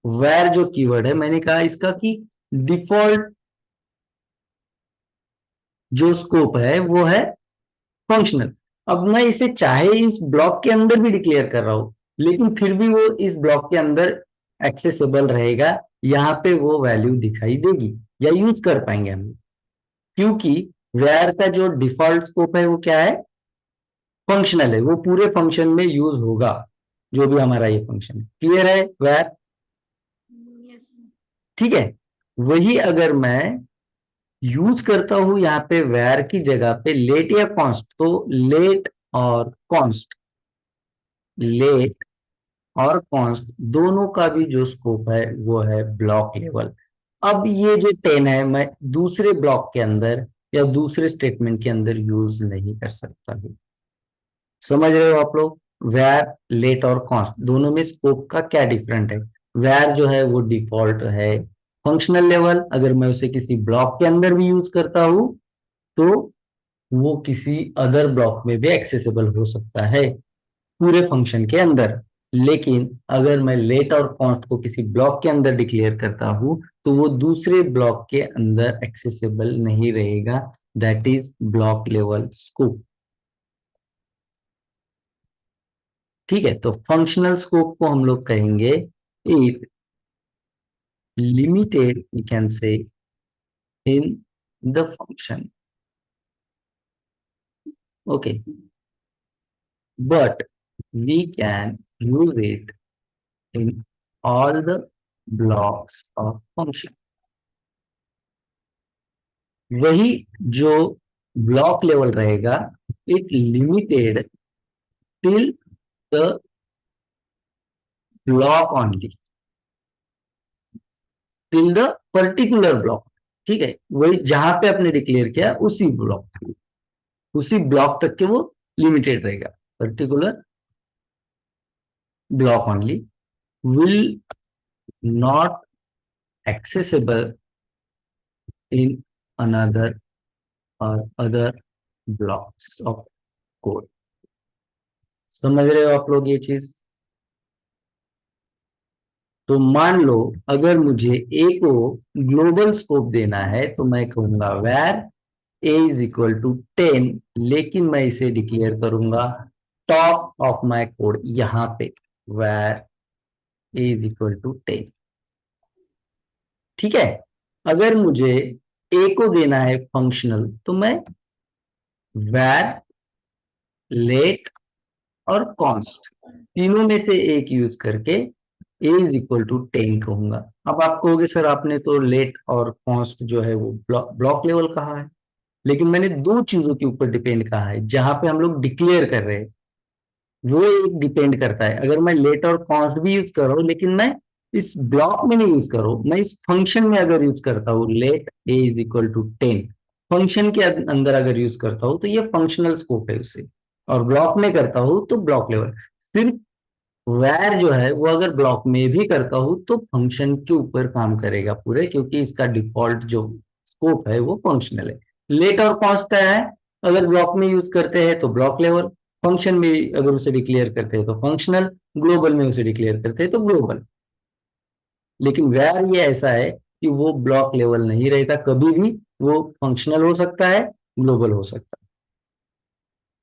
वेर जो कीवर्ड है, मैंने कहा इसका कि डिफॉल्ट जो स्कोप है वो है फंक्शनल। अब मैं इसे चाहे इस ब्लॉक के अंदर भी डिक्लेयर कर रहा हूं, लेकिन फिर भी वो इस ब्लॉक के अंदर एक्सेसिबल रहेगा, यहाँ पे वो वैल्यू दिखाई देगी या यूज कर पाएंगे हम, क्योंकि वेर का जो डिफॉल्ट स्कोप है वो क्या है, फंक्शनल है, वो पूरे फंक्शन में यूज होगा, जो भी हमारा ये फंक्शन है। क्लियर है वेर, Yes. ठीक है। वही अगर मैं यूज करता हूं यहाँ पे वेर की जगह पे लेट या कॉन्स्ट, तो लेट और कॉन्स्ट, लेट और कॉन्स्ट दोनों का भी जो स्कोप है वो है ब्लॉक लेवल। अब ये जो 10 है मैं दूसरे ब्लॉक के अंदर या दूसरे स्टेटमेंट के अंदर यूज नहीं कर सकता हूँ। समझ रहे हो आप लोग, वेर लेट और कॉन्स्ट दोनों में स्कोप का क्या डिफरेंट है। वेर जो है वो डिफॉल्ट है फंक्शनल लेवल, अगर मैं उसे किसी ब्लॉक के अंदर भी यूज करता हूं तो वो किसी अदर ब्लॉक में भी एक्सेसिबल हो सकता है पूरे फंक्शन के अंदर। लेकिन अगर मैं लेट और कॉन्स्ट को किसी ब्लॉक के अंदर डिक्लेयर करता हूं तो वो दूसरे ब्लॉक के अंदर एक्सेसिबल नहीं रहेगा, that is block level scope. ठीक है, तो फंक्शनल स्कोप को हम लोग कहेंगे it limited, we can say, in the function, okay, but we can use it in all the blocks of function. वही जो ब्लॉक लेवल रहेगा, it limited till the block only, till the particular block, ठीक है, वही जहां पे आपने declare किया उसी ब्लॉक, उसी ब्लॉक तक के वो लिमिटेड रहेगा। Particular block only will not accessible in another और अदर ब्लॉक्स ऑफ कोड। समझ रहे हो आप लोग ये चीज। तो मान लो अगर मुझे ए को ग्लोबल स्कोप देना है तो मैं कहूंगा var a is equal to 10, लेकिन मैं इसे डिक्लेयर करूंगा टॉप ऑफ माय कोड यहां पे, var a is equal to 10, ठीक है। अगर मुझे ए को देना है फंक्शनल तो मैं वेर लेट और कॉन्स्ट तीनों में से एक यूज करके ए इज इक्वल टू 10 कहूंगा। अब आप कहोगे सर आपने तो लेट और कॉन्स्ट जो है वो ब्लॉक लेवल कहा है, लेकिन मैंने दो चीजों के ऊपर डिपेंड कहा है जहां पे हम लोग डिक्लेयर कर रहे हैं, वो एक डिपेंड करता है। अगर मैं लेट और कॉन्स्ट भी यूज कर रहा हूँ लेकिन मैं इस ब्लॉक में नहीं यूज कर रहा हूँ, मैं इस फंक्शन में अगर यूज करता हूँ let a is equal to 10, function के अंदर अगर यूज करता हूँ तो ये फंक्शनल स्कोप है उसे। और ब्लॉक में करता हूँ तो ब्लॉक लेवल। सिर्फ वैर जो है वो अगर ब्लॉक में भी करता हूँ तो फंक्शन के ऊपर काम करेगा पूरे, क्योंकि इसका डिफॉल्ट जो स्कोप है वो फंक्शनल है। लेट और कॉन्स्ट क्या है, अगर ब्लॉक में यूज करते हैं तो ब्लॉक लेवल, फंक्शन में अगर उसे डिक्लेयर करते हैं तो फंक्शनल, ग्लोबल में उसे डिक्लेयर करते हैं तो ग्लोबल। लेकिन वैर ये ऐसा है कि वो ब्लॉक लेवल नहीं रहता कभी भी, वो फंक्शनल हो सकता है, ग्लोबल हो सकता है।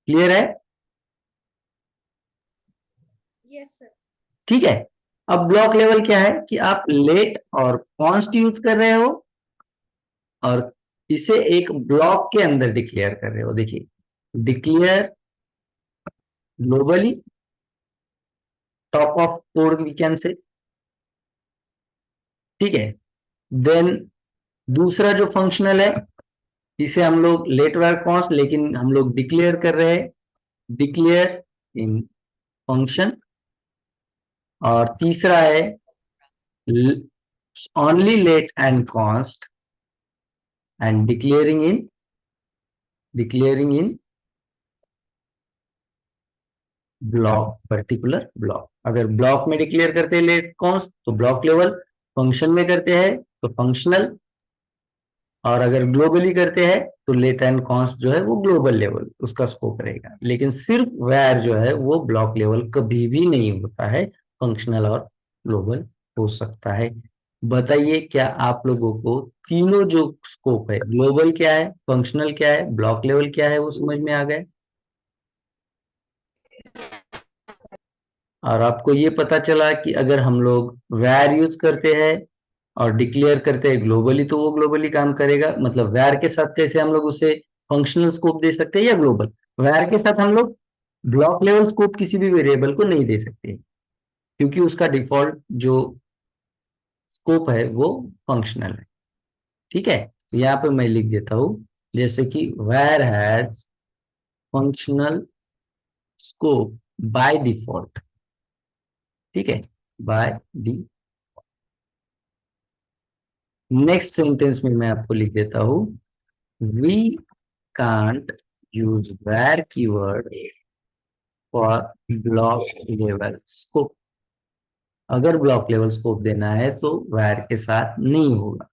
क्लियर है? Yes, sir. ठीक है। अब ब्लॉक लेवल क्या है कि आप लेट और कॉन्स्ट यूज कर रहे हो और इसे एक ब्लॉक के अंदर डिक्लेयर कर रहे हो। देखिए, declare globally top of code we can say, ठीक है। देन दूसरा जो फंक्शनल है, इसे हम लोग लेट वर कॉन्स्ट, लेकिन हम लोग डिक्लेयर कर रहे हैं, डिक्लेयर इन फंक्शन। और तीसरा है only let and const and declaring in block, particular block. अगर ब्लॉक में डिक्लेयर करते हैं लेट कॉन्स्ट तो ब्लॉक लेवल, फंक्शन में करते हैं तो फंक्शनल, और अगर ग्लोबली करते हैं तो लेट एंड कॉन्स्ट जो है वो ग्लोबल लेवल उसका स्कोप रहेगा। लेकिन सिर्फ वैर जो है वो ब्लॉक लेवल कभी भी नहीं होता है, फंक्शनल और ग्लोबल हो सकता है। बताइए, क्या आप लोगों को तीनों जो स्कोप है, ग्लोबल क्या है, फंक्शनल क्या है, ब्लॉक लेवल क्या है, वो समझ में आ गए? और आपको ये पता चला कि अगर हम लोग वैर यूज करते हैं और डिक्लेयर करते हैं ग्लोबली तो वो ग्लोबली काम करेगा। मतलब वैर के साथ कैसे हम लोग उसे फंक्शनल स्कोप दे सकते हैं या ग्लोबल, वैर के साथ हम लोग ब्लॉक लेवल स्कोप किसी भी वेरिएबल को नहीं दे सकते, क्योंकि उसका डिफॉल्ट जो स्कोप है वो फंक्शनल है। ठीक है, तो यहाँ पे मैं लिख देता हूं, जैसे कि वैर has functional scope by default. ठीक है, बाय डी। नेक्स्ट सेंटेंस में मैं आपको लिख देता हूं, we can't use where keyword for block level scope. अगर ब्लॉक लेवल स्कोप देना है तो where के साथ नहीं होगा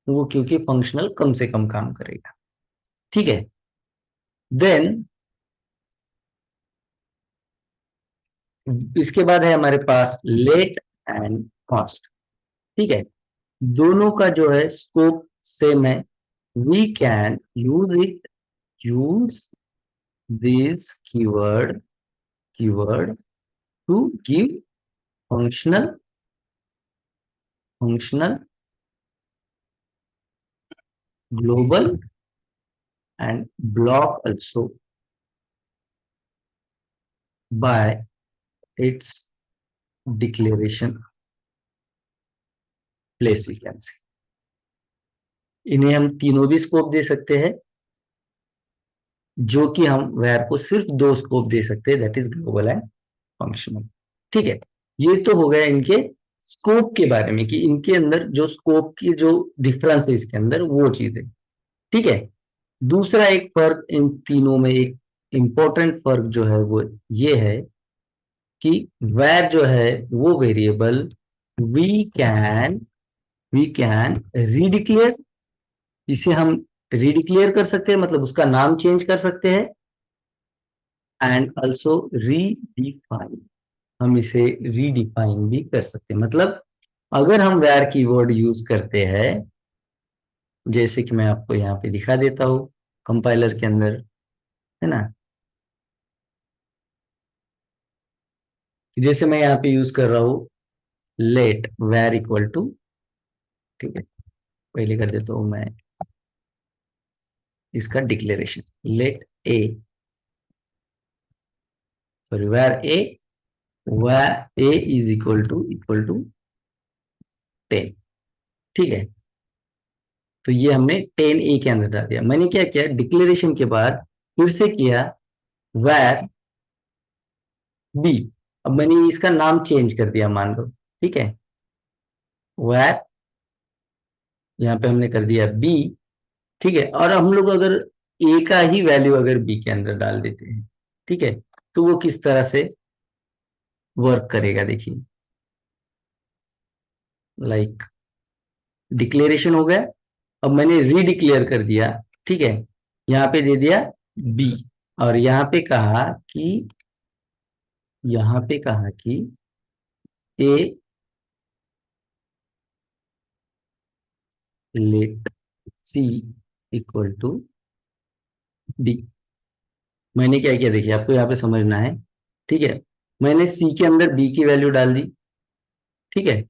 वो, क्योंकि फंक्शनल कम से कम काम करेगा। ठीक है, देन इसके बाद है हमारे पास लेट एंड कॉस्ट। ठीक है, दोनों का जो है स्कोप सेम है। We can use this keyword to give functional global and block also by its declaration place we can say। इन्हें हम तीनों भी स्कोप दे सकते हैं, जो कि हम वैर को सिर्फ दो स्कोप दे सकते हैं, that is global and functional. ठीक है, ये तो हो गया इनके स्कोप के बारे में कि इनके अंदर जो स्कोप की जो डिफरेंस है इसके अंदर वो चीज है। ठीक है, दूसरा एक फर्क इन तीनों में, एक इंपॉर्टेंट फर्क जो है वो ये है कि वैर जो है वो variable we can we can redeclare, इसे हम रीडिक्लेयर कर सकते हैं, मतलब उसका नाम चेंज कर सकते हैं। एंड ऑल्सो रीडिफाइन, हम इसे रीडिफाइन भी कर सकते हैं। मतलब अगर हम वैर कीवर्ड यूज करते हैं, जैसे कि मैं आपको यहाँ पे दिखा देता हूँ कंपाइलर के अंदर, है ना। जैसे मैं यहाँ पे यूज कर रहा हूँ लेट वैर इक्वल टू, ठीक है, पहले कर देता हूँ मैं इसका declaration, let a, sorry where a is equal to 10। ठीक है, तो ये हमने 10a के अंदर डाल दिया। मैंने क्या किया, डिक्लेरेशन के बाद फिर से किया where b, अब मैंने इसका नाम चेंज कर दिया मान लो। ठीक है, where यहाँ पे हमने कर दिया b। ठीक है, और हम लोग अगर a का ही वैल्यू अगर b के अंदर डाल देते हैं, ठीक है, तो वो किस तरह से वर्क करेगा देखिए। लाइक डिक्लेरेशन हो गया, अब मैंने रीडिक्लेयर कर दिया, ठीक है, यहाँ पे दे दिया बी, और यहाँ पे कहा कि A let C equal to B. मैंने क्या किया देखिए, आपको यहाँ पे समझना है, ठीक है, मैंने सी के अंदर बी की वैल्यू डाल दी, ठीक है,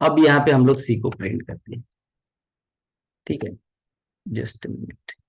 अब यहाँ पे हम लोग सी को प्रिंट करते हैं, ठीक है, जस्ट मिनट।